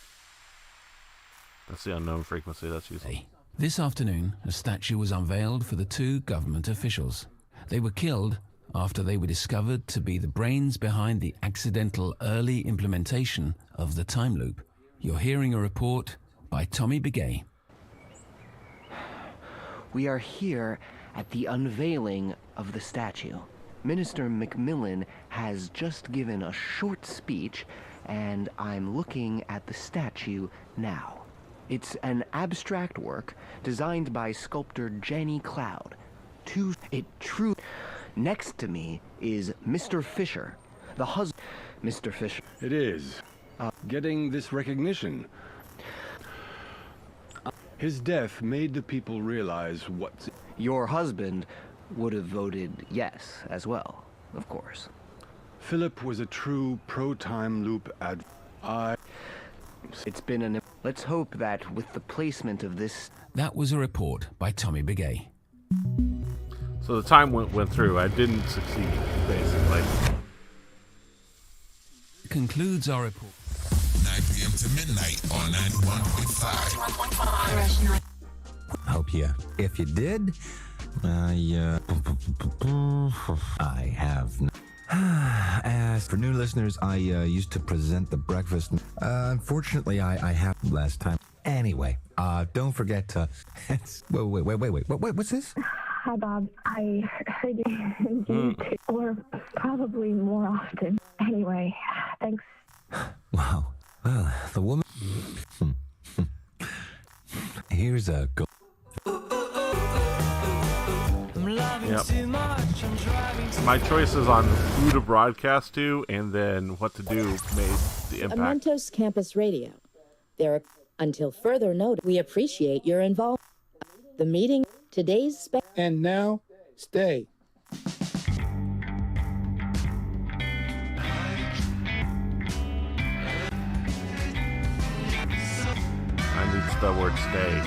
That's the unknown frequency. That's useful. This afternoon, a statue was unveiled for the two government officials. They were killed after they were discovered to be the brains behind the accidental early implementation of the time loop. You're hearing a report by Tommy Begay. We are here at the unveiling of the statue. Minister Macmillan has just given a short speech, and I'm looking at the statue now. It's an abstract work designed by sculptor Jenny Cloud. Next to me is Mr. Fisher, the husband. Mr. Fisher. It is. Getting this recognition. His death made the people realize what's... Your husband would have voted yes as well, of course. Philip was a true pro-time loop It's been an... Let's hope that with the placement of this... That was a report by Tommy Begay. So the time went through. I didn't succeed, basically. Concludes our report. 9 p.m. to midnight on 91.5. Hope you. If you did, I have. As for new listeners, I used to present the breakfast. Unfortunately, I have last time. Anyway, don't forget to. Wait. What's this? Hi, Bob. I heard you or probably more often. Anyway, thanks. Wow. Well, the woman. Here's a go. Yep. My choices on who to broadcast to and then what to do made the impact. Amentos Campus Radio. There, until further notice, we appreciate your involvement. The meeting, today's and now, stay. I need the word stay.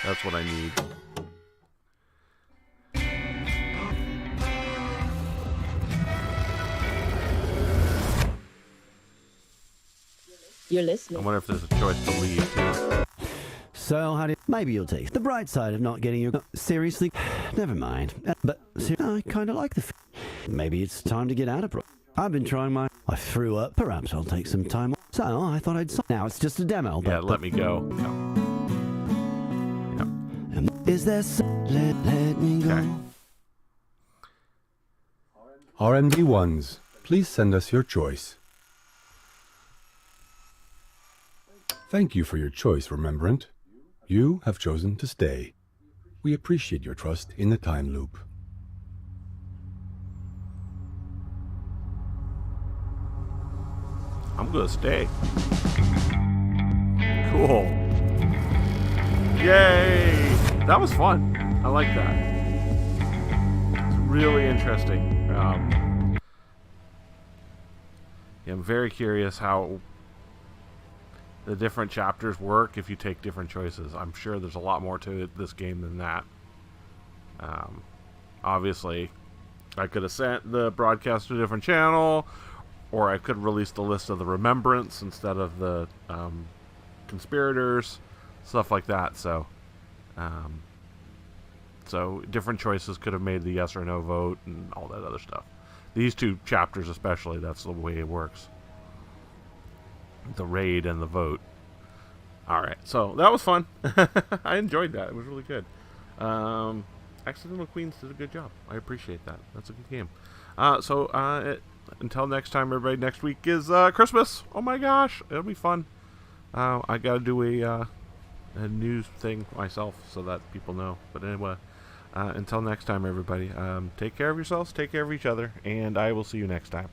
That's what I need. You're listening. I wonder if there's a choice to leave too. So, how do you... Maybe you'll take the bright side of not getting your... seriously? Never mind. But I kind of like the... Maybe it's time to get out of... I've been trying my... I threw up. Perhaps I'll take some time. So, I thought I'd... Now, it's just a demo. Yeah, let me go. Is there some... Let me go. Okay. RMD ones, please send us your choice. Thank you for your choice, Remembrant. You have chosen to stay. We appreciate your trust in the time loop. I'm gonna stay. Cool. Yay! That was fun. I like that. It's really interesting. Yeah, I'm very curious how the different chapters work if you take different choices. I'm sure there's a lot more to this game than that. Obviously, I could have sent the broadcast to a different channel, or I could release the list of the Remembrance instead of the conspirators, stuff like that. So different choices could have made the yes or no vote and all that other stuff. These two chapters especially, that's the way it works. The raid and the vote. Alright, so that was fun. I enjoyed that. It was really good. Accidental Queens did a good job. I appreciate that. That's a good game. Until next time, everybody, next week is Christmas. Oh my gosh, it'll be fun. I gotta do a news thing myself so that people know. But anyway, until next time, everybody, take care of yourselves, take care of each other, and I will see you next time.